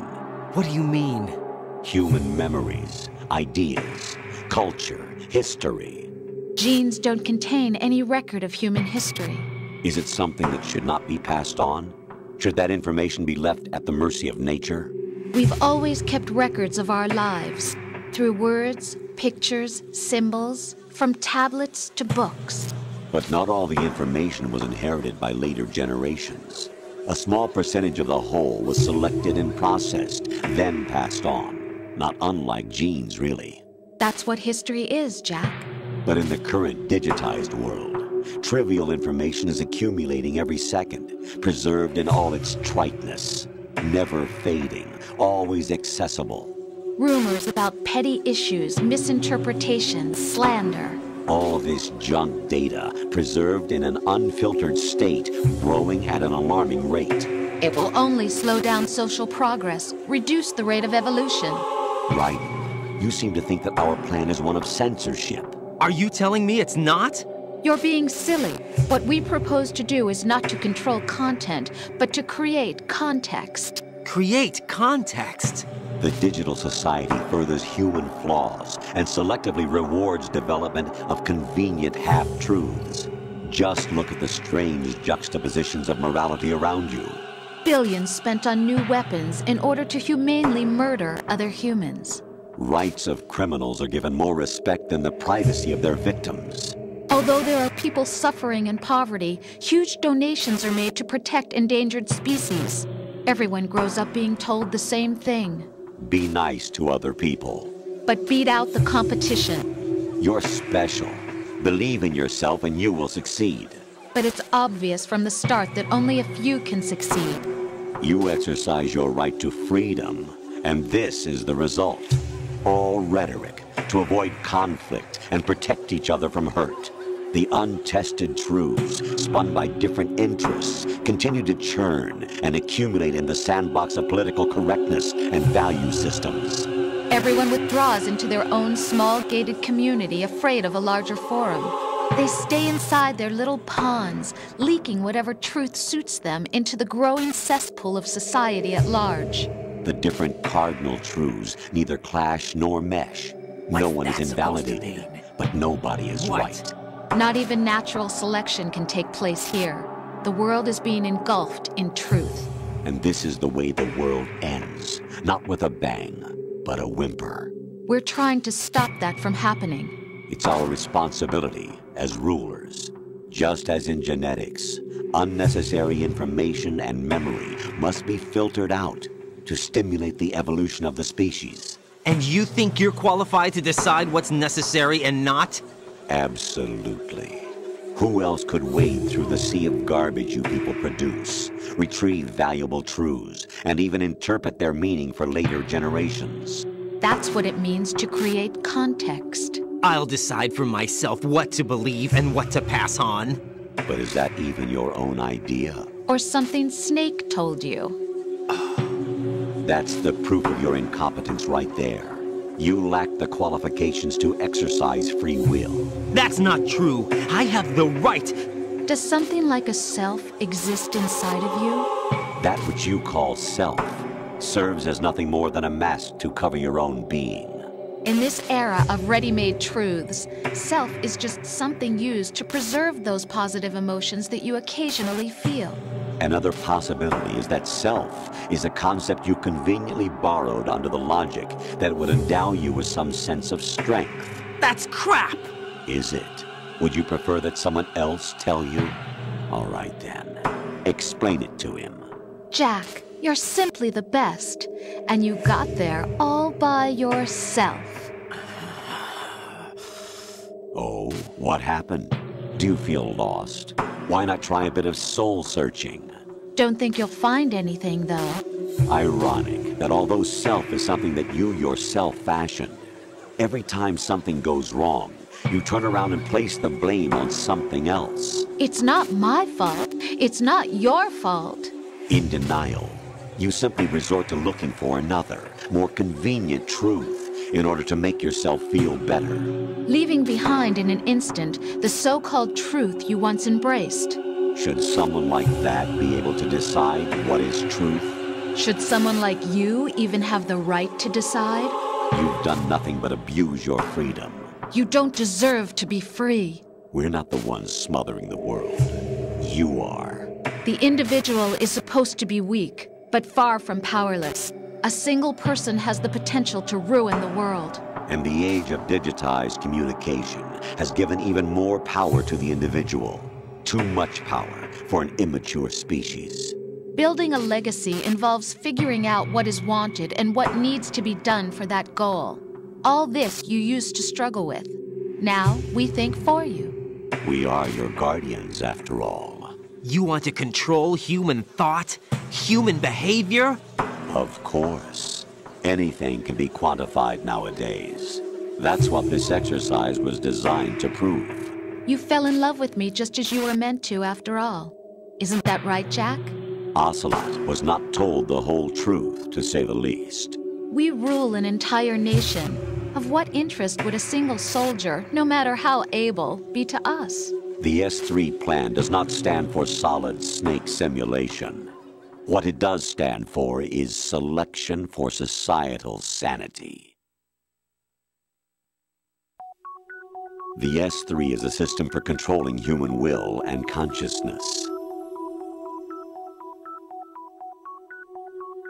What do you mean? Human memories, ideas, culture, history. Genes don't contain any record of human history. Is it something that should not be passed on? Should that information be left at the mercy of nature? We've always kept records of our lives, through words, pictures, symbols, from tablets to books. But not all the information was inherited by later generations. A small percentage of the whole was selected and processed, then passed on. Not unlike genes, really. That's what history is, Jack. But in the current digitized world, trivial information is accumulating every second, preserved in all its triteness, never fading, always accessible. Rumors about petty issues, misinterpretations, slander. All this junk data, preserved in an unfiltered state, growing at an alarming rate. It will only slow down social progress, reduce the rate of evolution. Right. You seem to think that our plan is one of censorship. Are you telling me it's not? You're being silly. What we propose to do is not to control content, but to create context. Create context? The digital society furthers human flaws and selectively rewards development of convenient half-truths. Just look at the strange juxtapositions of morality around you. Billions spent on new weapons in order to humanely murder other humans. Rights of criminals are given more respect than the privacy of their victims. Although there are people suffering in poverty, huge donations are made to protect endangered species. Everyone grows up being told the same thing. Be nice to other people. But beat out the competition. You're special. Believe in yourself and you will succeed. But it's obvious from the start that only a few can succeed. You exercise your right to freedom, and this is the result. All rhetoric to avoid conflict and protect each other from hurt. The untested truths, spun by different interests, continue to churn and accumulate in the sandbox of political correctness and value systems. Everyone withdraws into their own small gated community, afraid of a larger forum. They stay inside their little ponds, leaking whatever truth suits them into the growing cesspool of society at large. The different cardinal truths neither clash nor mesh. No one is invalidated, but nobody is right. Not even natural selection can take place here. The world is being engulfed in truth. And this is the way the world ends. Not with a bang, but a whimper. We're trying to stop that from happening. It's our responsibility as rulers. Just as in genetics, unnecessary information and memory must be filtered out to stimulate the evolution of the species. And you think you're qualified to decide what's necessary and not? Absolutely. Who else could wade through the sea of garbage you people produce, retrieve valuable truths, and even interpret their meaning for later generations? That's what it means to create context. I'll decide for myself what to believe and what to pass on. But is that even your own idea? Or something Snake told you? That's the proof of your incompetence right there. You lack the qualifications to exercise free will. That's not true. I have the right. Does something like a self exist inside of you? That which you call self serves as nothing more than a mask to cover your own being. In this era of ready-made truths, self is just something used to preserve those positive emotions that you occasionally feel. Another possibility is that self is a concept you conveniently borrowed under the logic that it would endow you with some sense of strength. That's crap! Is it? Would you prefer that someone else tell you? All right then. Explain it to him. Jack, you're simply the best, and you got there all by yourself. Oh, what happened? Do you feel lost? Why not try a bit of soul-searching? Don't think you'll find anything, though. Ironic that although self is something that you yourself fashioned, every time something goes wrong, you turn around and place the blame on something else. It's not my fault. It's not your fault. In denial, you simply resort to looking for another, more convenient truth in order to make yourself feel better. Leaving behind in an instant the so-called truth you once embraced. Should someone like that be able to decide what is truth? Should someone like you even have the right to decide? You've done nothing but abuse your freedom. You don't deserve to be free. We're not the ones smothering the world. You are. The individual is supposed to be weak, but far from powerless. A single person has the potential to ruin the world. And the age of digitized communication has given even more power to the individual. Too much power for an immature species. Building a legacy involves figuring out what is wanted and what needs to be done for that goal. All this you used to struggle with. Now we think for you. We are your guardians, after all. You want to control human thought? Human behavior? Of course. Anything can be quantified nowadays. That's what this exercise was designed to prove. You fell in love with me just as you were meant to, after all. Isn't that right, Jack? Ocelot was not told the whole truth, to say the least. We rule an entire nation. Of what interest would a single soldier, no matter how able, be to us? The S3 plan does not stand for Solid Snake Simulation. What it does stand for is selection for societal sanity. The S3 is a system for controlling human will and consciousness.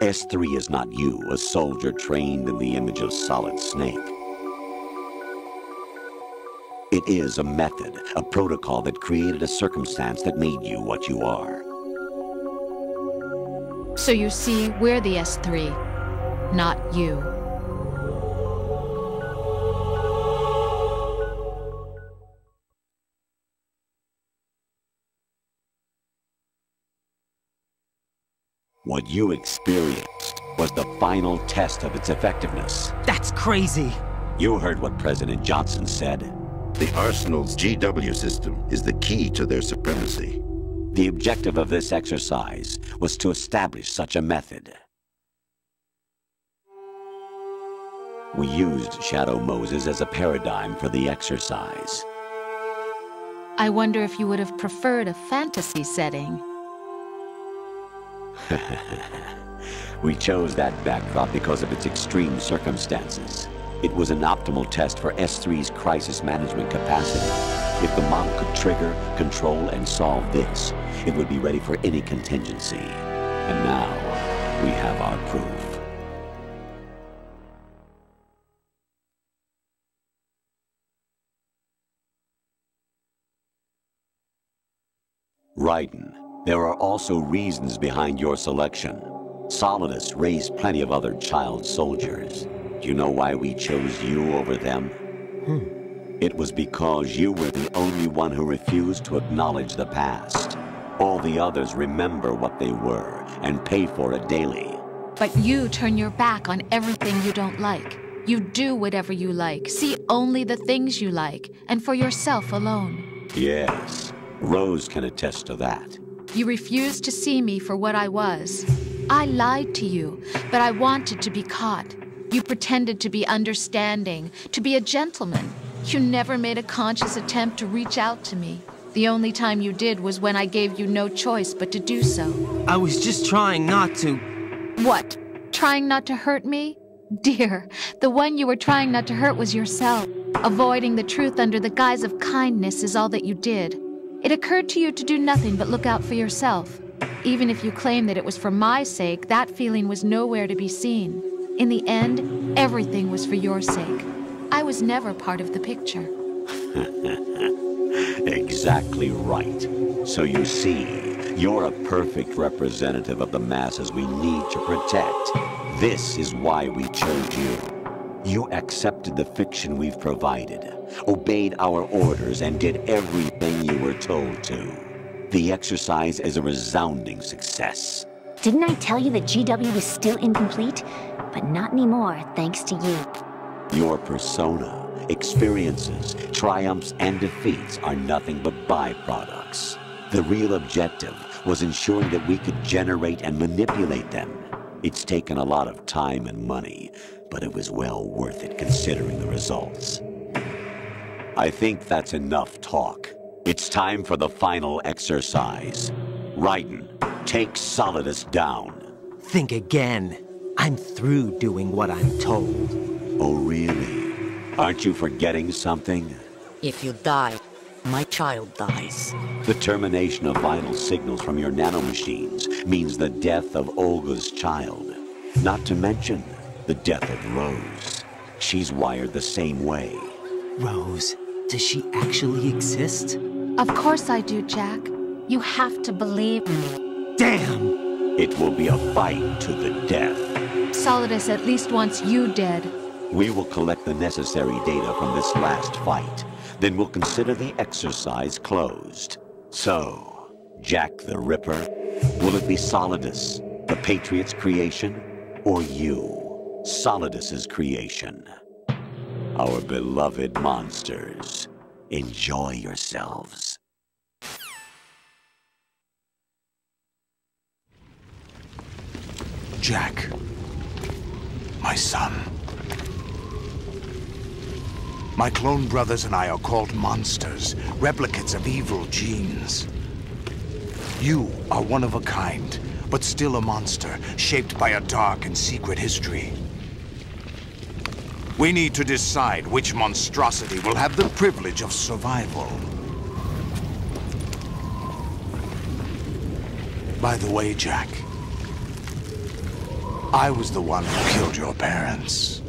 S3 is not you, a soldier trained in the image of Solid Snake. It is a method, a protocol that created a circumstance that made you what you are. So you see, we're the S3, not you. What you experienced was the final test of its effectiveness. That's crazy. You heard what President Johnson said. The Arsenal's GW system is the key to their supremacy. The objective of this exercise was to establish such a method. We used Shadow Moses as a paradigm for the exercise. I wonder if you would have preferred a fantasy setting. We chose that backdrop because of its extreme circumstances. It was an optimal test for S3's crisis management capacity. If the model could trigger, control, and solve this, it would be ready for any contingency. And now, we have our proof. Raiden, there are also reasons behind your selection. Solidus raised plenty of other child soldiers. Do you know why we chose you over them? It was because you were the only one who refused to acknowledge the past. All the others remember what they were and pay for it daily. But you turn your back on everything you don't like. You do whatever you like, see only the things you like, and for yourself alone. Yes, Rose can attest to that. You refused to see me for what I was. I lied to you, but I wanted to be caught. You pretended to be understanding, to be a gentleman. You never made a conscious attempt to reach out to me. The only time you did was when I gave you no choice but to do so. I was just trying not to... What? Trying not to hurt me? Dear, the one you were trying not to hurt was yourself. Avoiding the truth under the guise of kindness is all that you did. It occurred to you to do nothing but look out for yourself. Even if you claim that it was for my sake, that feeling was nowhere to be seen. In the end, everything was for your sake. I was never part of the picture. Exactly right. So you see, you're a perfect representative of the masses we need to protect. This is why we chose you. You accepted the fiction we've provided, obeyed our orders, and did everything you were told to. The exercise is a resounding success. Didn't I tell you that GW was still incomplete? But not anymore, thanks to you. Your persona, experiences, triumphs, and defeats are nothing but byproducts. The real objective was ensuring that we could generate and manipulate them. It's taken a lot of time and money, but it was well worth it considering the results. I think that's enough talk. It's time for the final exercise. Raiden, take Solidus down. Think again. I'm through doing what I'm told. Oh, really? Aren't you forgetting something? If you die, my child dies. The termination of vital signals from your nanomachines means the death of Olga's child. Not to mention the death of Rose. She's wired the same way. Rose, does she actually exist? Of course I do, Jack. You have to believe me. Damn! It will be a fight to the death. Solidus at least wants you dead. We will collect the necessary data from this last fight. Then we'll consider the exercise closed. So, Jack the Ripper, will it be Solidus, the Patriot's creation, or you, Solidus's creation? Our beloved monsters, enjoy yourselves. Jack, my son. My clone brothers and I are called monsters, replicates of evil genes. You are one of a kind, but still a monster, shaped by a dark and secret history. We need to decide which monstrosity will have the privilege of survival. By the way, Jack, I was the one who killed your parents.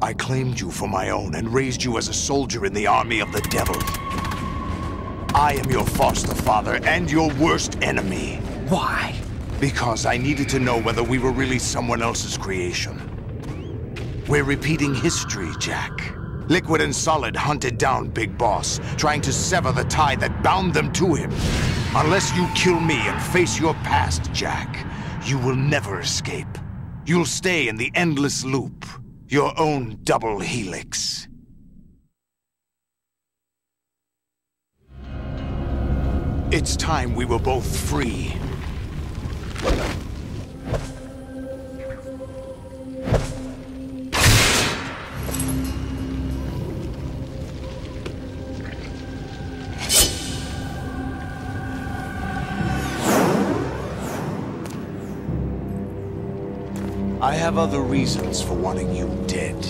I claimed you for my own and raised you as a soldier in the army of the devil. I am your foster father and your worst enemy. Why? Because I needed to know whether we were really someone else's creation. We're repeating history, Jack. Liquid and Solid hunted down Big Boss, trying to sever the tie that bound them to him. Unless you kill me and face your past, Jack, you will never escape. You'll stay in the endless loop. Your own double helix. It's time we were both free. I have other reasons for wanting you dead.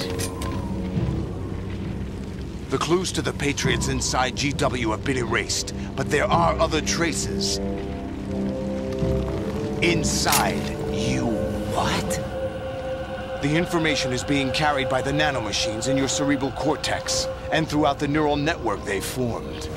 The clues to the Patriots inside GW have been erased, but there are other traces. Inside you. What? The information is being carried by the nanomachines in your cerebral cortex, and throughout the neural network they've formed.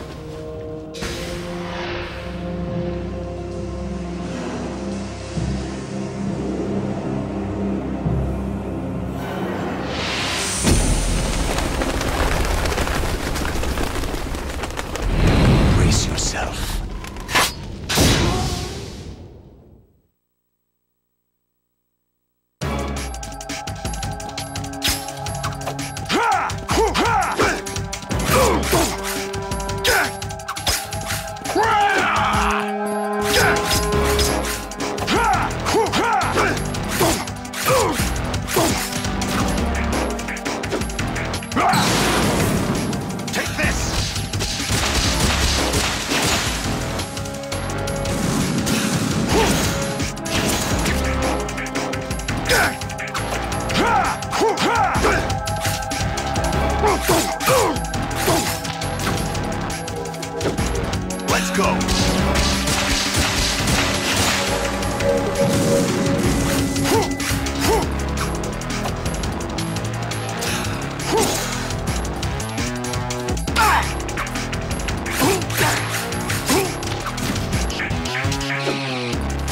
Let's go.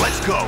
Let's go.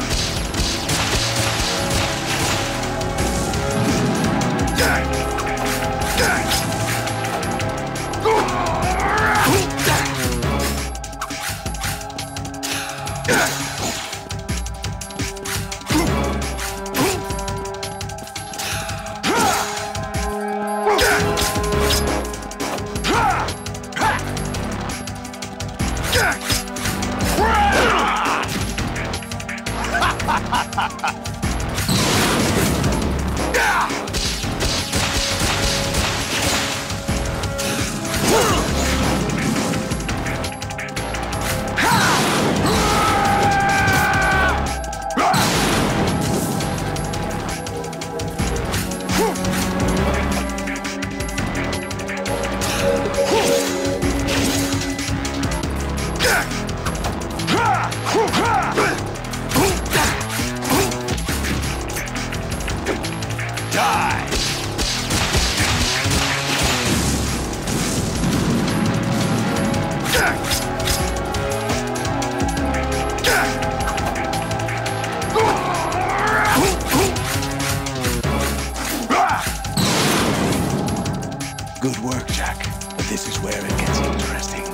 Good work, Jack. But this is where it gets interesting.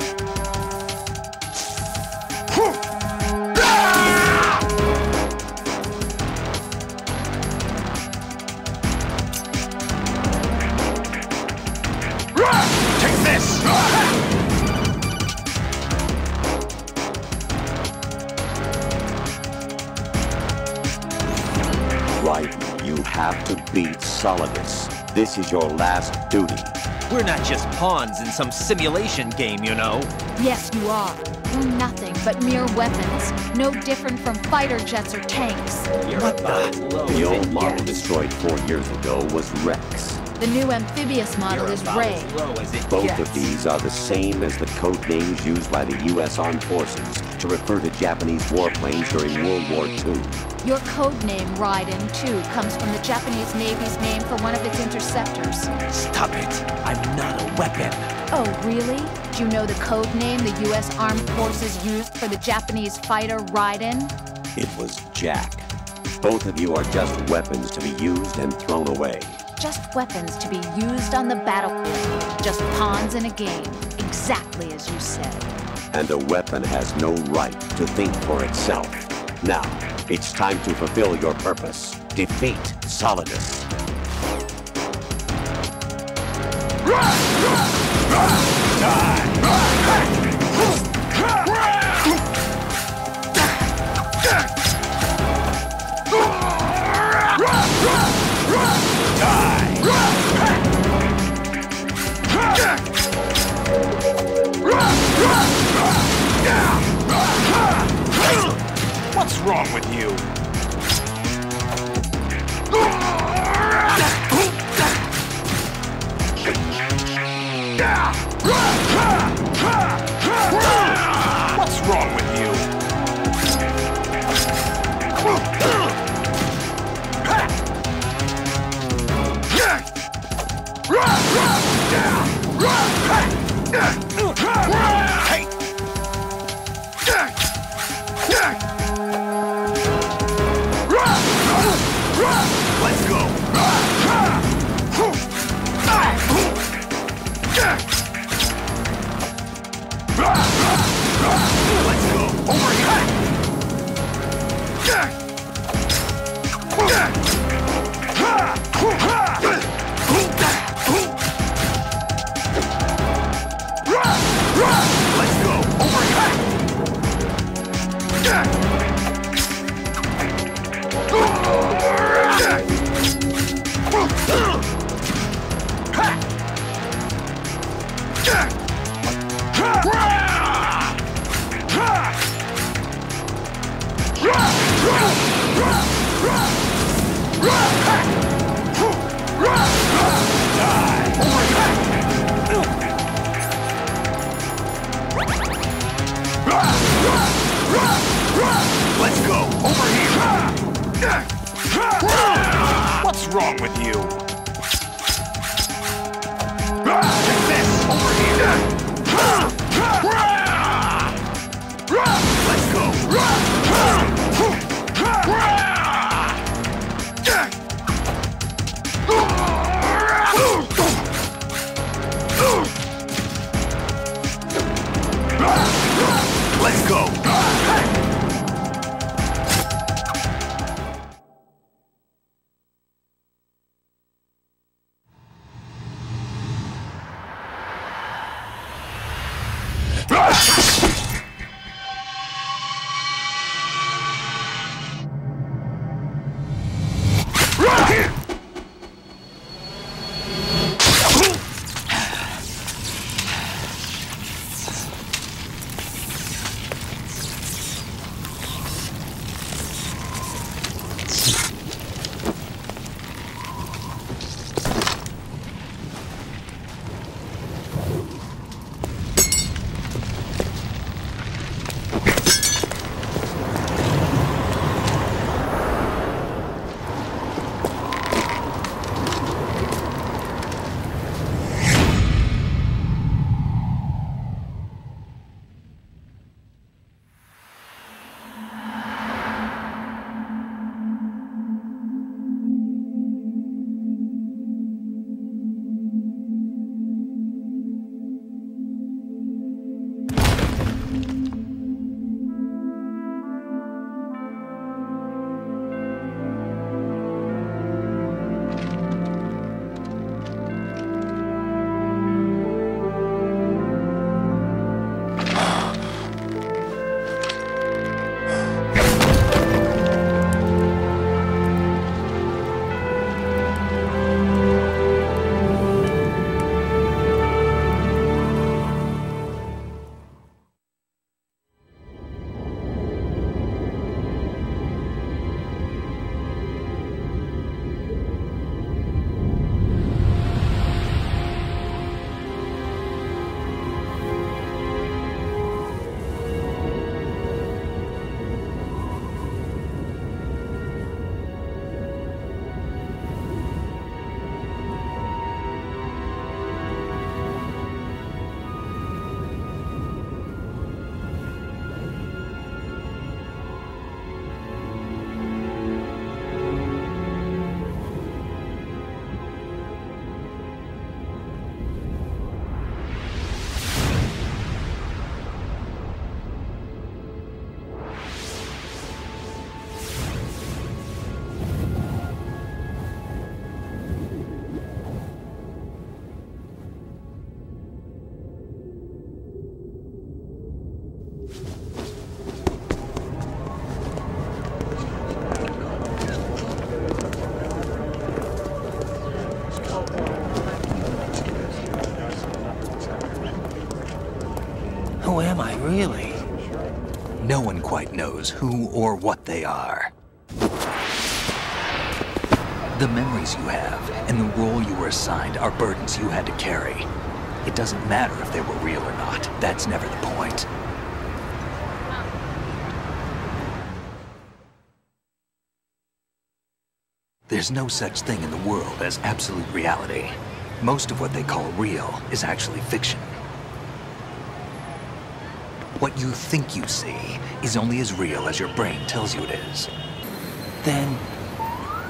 Take this! Right, you have to beat Solidus. This is your last duty. We're not just pawns in some simulation game, you know. Yes, you are. We're nothing but mere weapons. No different from fighter jets or tanks. The old model destroyed 4 years ago was Rex. The new amphibious model is Ray. Both of these are the same as the code names used by the U.S. Armed Forces to refer to Japanese warplanes during World War II. Your code name, Raiden, too, comes from the Japanese Navy's name for one of its interceptors. Stop it! I'm not a weapon. Oh, really? Do you know the code name the U.S. Armed Forces used for the Japanese fighter Raiden? It was Jack. Both of you are just weapons to be used and thrown away. Just weapons to be used on the battlefield. Just pawns in a game. Exactly as you said. And a weapon has no right to think for itself. Now, it's time to fulfill your purpose. Defeat Solidus. What's wrong with you? What's wrong with you? Let's go! Let's go! Over here! Let's go! Over Let's go! Over here! What's wrong with you? Take this! Over here! Let's go! Let's go! Who am I, really? No one quite knows who or what they are. The memories you have and the role you were assigned are burdens you had to carry. It doesn't matter if they were real or not. That's never the point. There's no such thing in the world as absolute reality. Most of what they call real is actually fiction. What you think you see is only as real as your brain tells you it is. Then,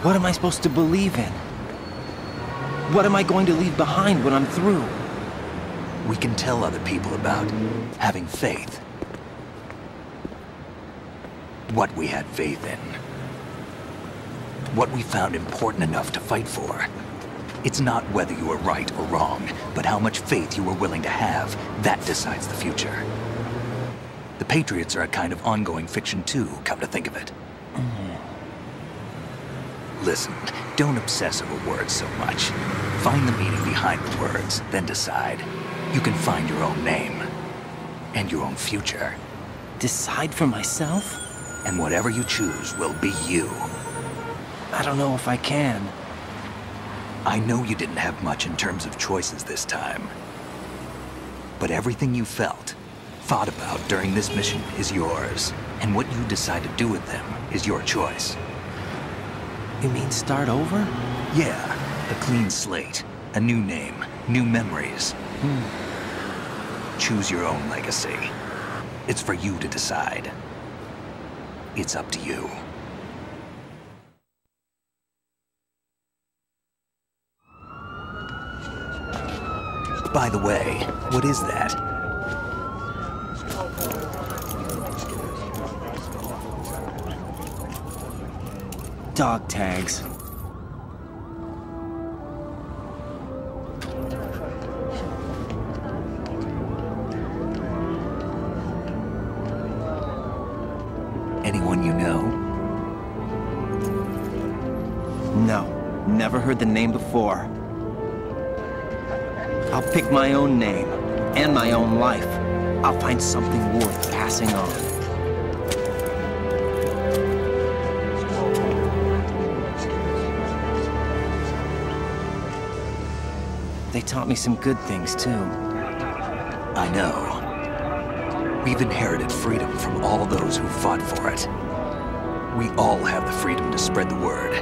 what am I supposed to believe in? What am I going to leave behind when I'm through? We can tell other people about having faith. What we had faith in. What we found important enough to fight for. It's not whether you were right or wrong, but how much faith you were willing to have. That decides the future. The Patriots are a kind of ongoing fiction too, come to think of it. Listen, don't obsess over words so much. Find the meaning behind the words, then decide. You can find your own name. And your own future. Decide for myself? And whatever you choose will be you. I don't know if I can. I know you didn't have much in terms of choices this time. But everything you felt, thought about during this mission is yours. And what you decide to do with them is your choice. You mean start over? Yeah, a clean slate, a new name, new memories. Choose your own legacy. It's for you to decide. It's up to you. By the way, what is that? Dog tags. Anyone you know? No, never heard the name before. I'll pick my own name, and my own life. I'll find something worth passing on. They taught me some good things, too. I know. We've inherited freedom from all those who fought for it. We all have the freedom to spread the word,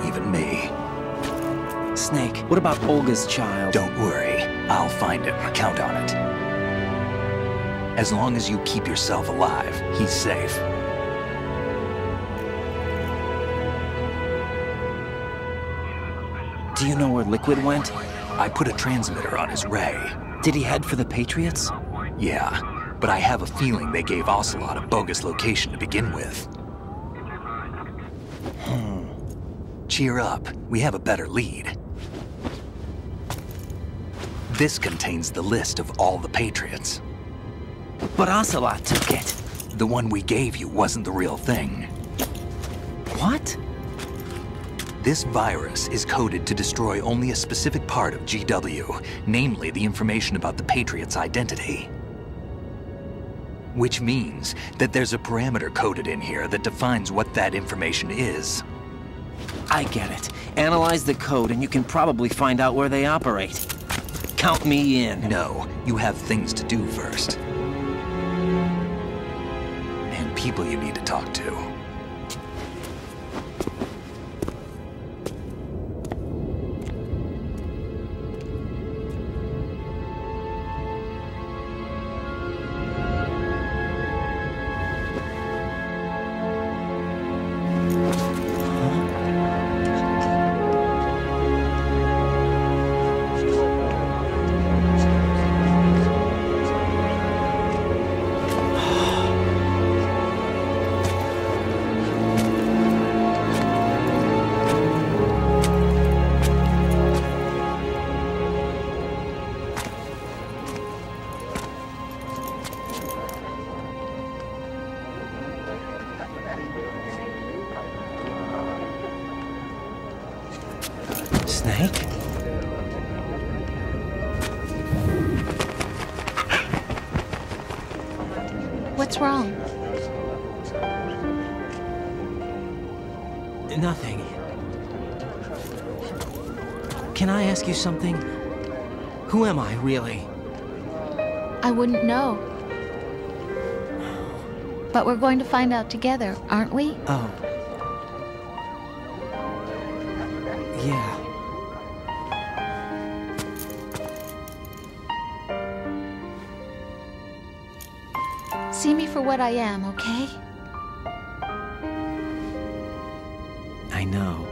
even me. Snake, what about Olga's child? Don't worry. I'll find him. Count on it. As long as you keep yourself alive, he's safe. Do you know where Liquid went? I put a transmitter on his ray. Did he head for the Patriots? Yeah, but I have a feeling they gave Ocelot a bogus location to begin with. Cheer up. We have a better lead. This contains the list of all the Patriots. But Ocelot took it. The one we gave you wasn't the real thing. What? This virus is coded to destroy only a specific part of GW, namely the information about the Patriots' identity. Which means that there's a parameter coded in here that defines what that information is. I get it. Analyze the code and you can probably find out where they operate. Count me in. No, you have things to do first. And people you need to talk to. What's wrong? Nothing. Can I ask you something? Who am I, really? I wouldn't know. But we're going to find out together, aren't we? Oh. Yeah. See me for what I am, okay? I know.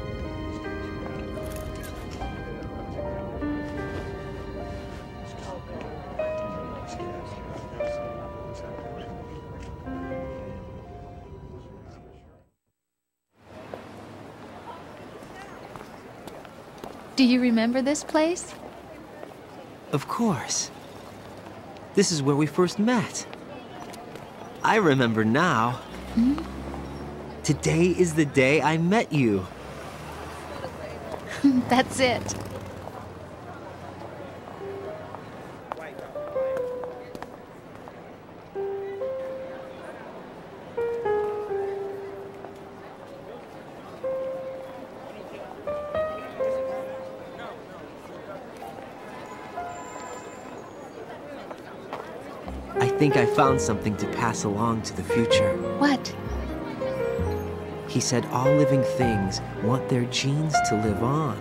Do you remember this place? Of course. This is where we first met. I remember now. Hmm? Today is the day I met you. That's it. I think I found something to pass along to the future. What? He said all living things want their genes to live on.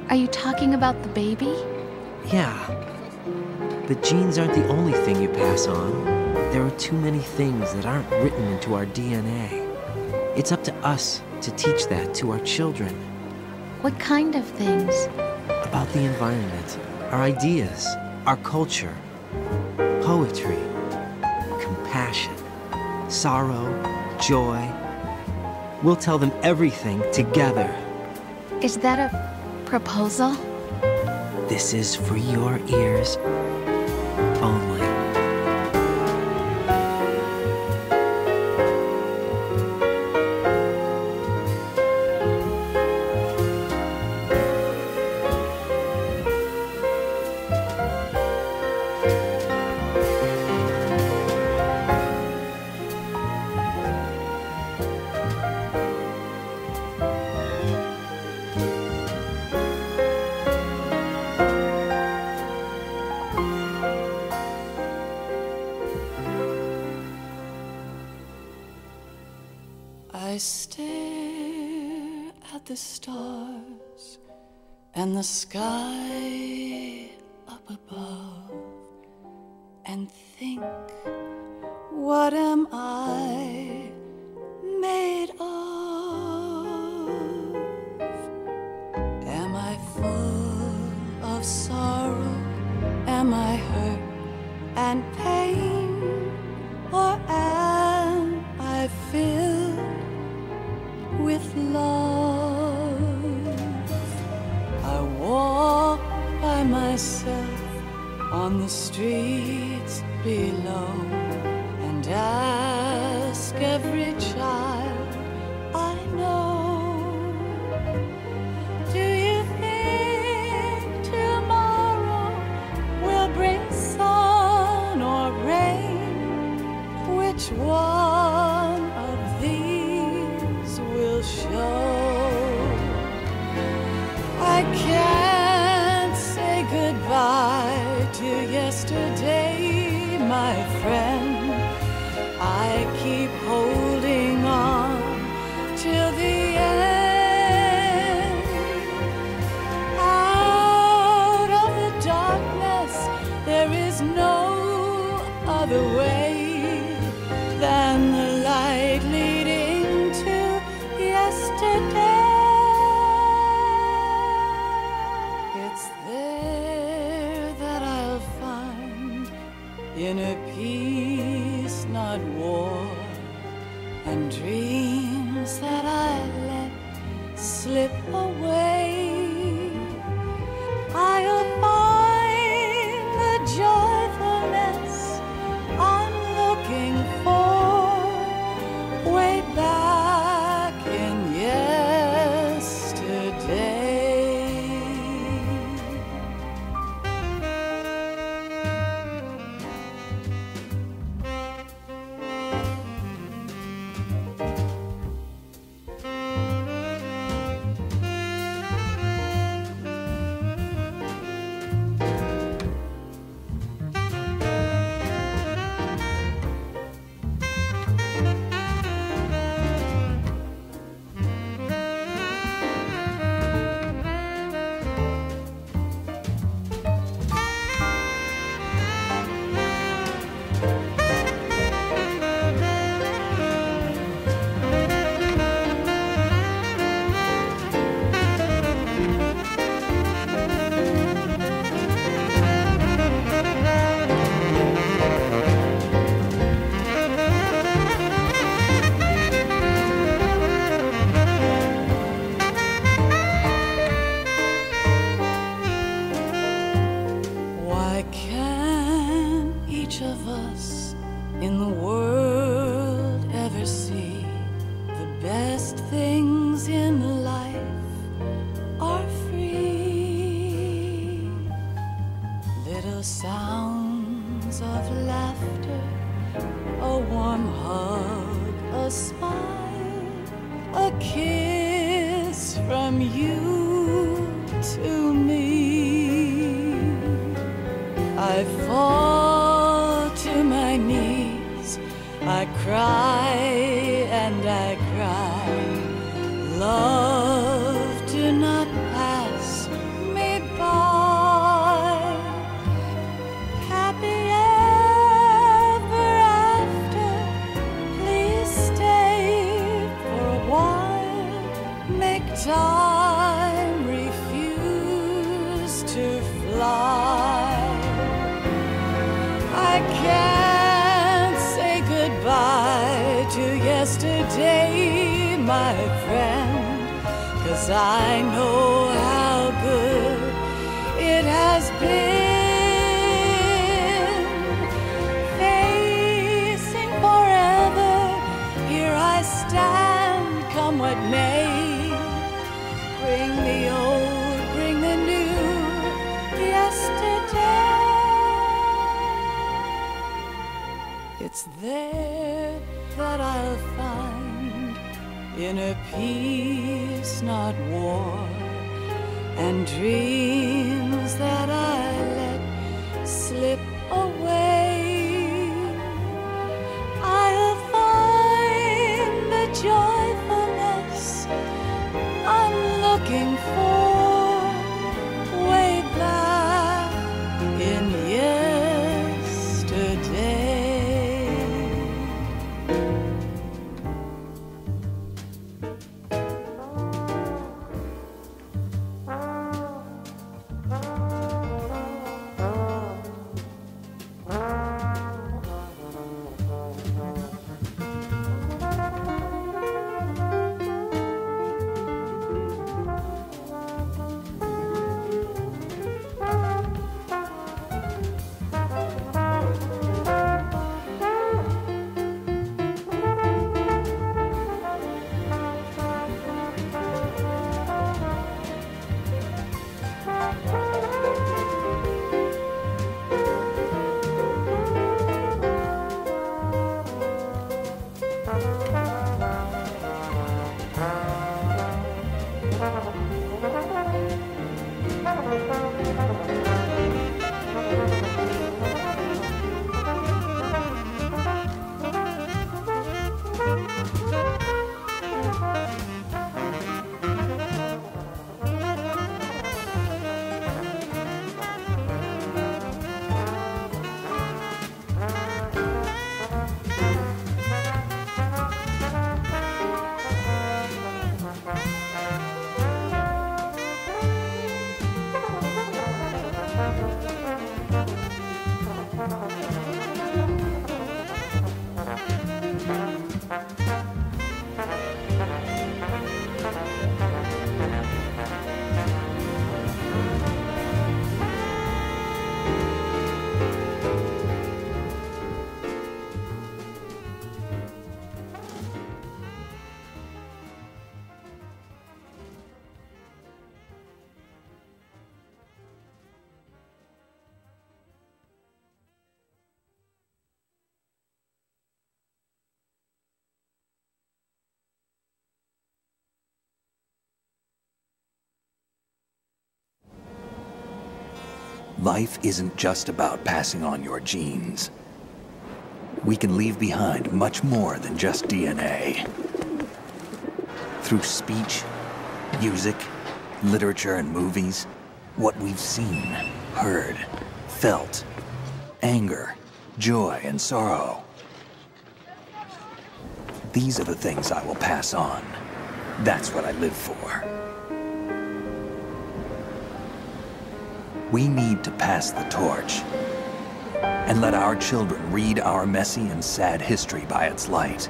Are you talking about the baby? Yeah. But genes aren't the only thing you pass on. There are too many things that aren't written into our DNA. It's up to us to teach that to our children. What kind of things? About the environment, our ideas, our culture, poetry, compassion, sorrow, joy. We'll tell them everything together. Is that a proposal? This is for your ears only. I stare at the stars and the sky up above and think, what am I made of? Am I full of sorrow? Am I hurt and pain? Or am I filled with love? I walk by myself on the streets below and ask every child I know, do you think tomorrow will bring sun or rain? Which one of these will show? I can't say goodbye to yesterday, my friend. I keep holding on till the end. Out of the darkness, there is no other way than the light leading to yesterday. It's there that I'll find inner peace, not war, and dreams that I let slip away. I'll find the joyfulness I'm looking for way back in yesterday. Why can't each of us in the world ever see the best things in life are free? Little sounds of laughter, a warm hug, a smile, a kiss from you to me. I fall to my knees, I cry and I cry. Love, do not pass me by. Happy ever after, please stay for a while. Make time refuse to fly. I can't say goodbye to yesterday, my friend, 'cause I know how good it has been. Facing forever, here I stand, come what may. Bring the old, bring the new, yesterday. It's there that I'll find inner peace, not war, and dreams that I let slip away. I'll find the joyfulness I'm looking for way back in yesterday. Life isn't just about passing on your genes. We can leave behind much more than just DNA. Through speech, music, literature, and movies, what we've seen, heard, felt, anger, joy, and sorrow. These are the things I will pass on. That's what I live for. We need to pass the torch and let our children read our messy and sad history by its light.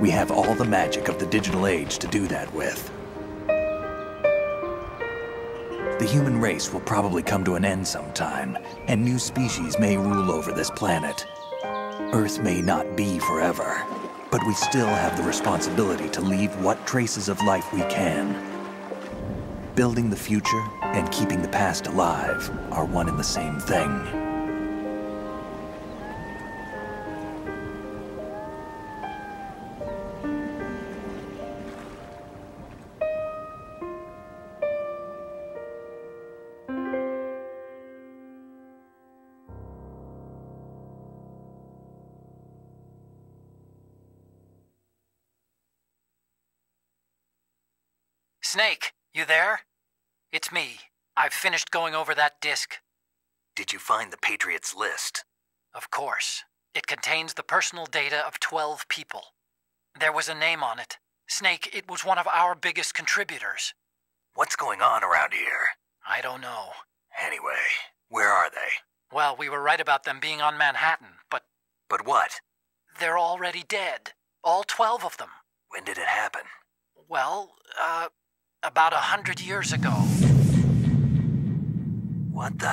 We have all the magic of the digital age to do that with. The human race will probably come to an end sometime, and new species may rule over this planet. Earth may not be forever, but we still have the responsibility to leave what traces of life we can. Building the future and keeping the past alive are one and the same thing. Snake, you there? It's me. I've finished going over that disk. Did you find the Patriots list? Of course. It contains the personal data of 12 people. There was a name on it. Snake, it was one of our biggest contributors. What's going on around here? I don't know. Anyway, where are they? Well, we were right about them being on Manhattan, but... But what? They're already dead. All 12 of them. When did it happen? Well, about 100 years ago. What the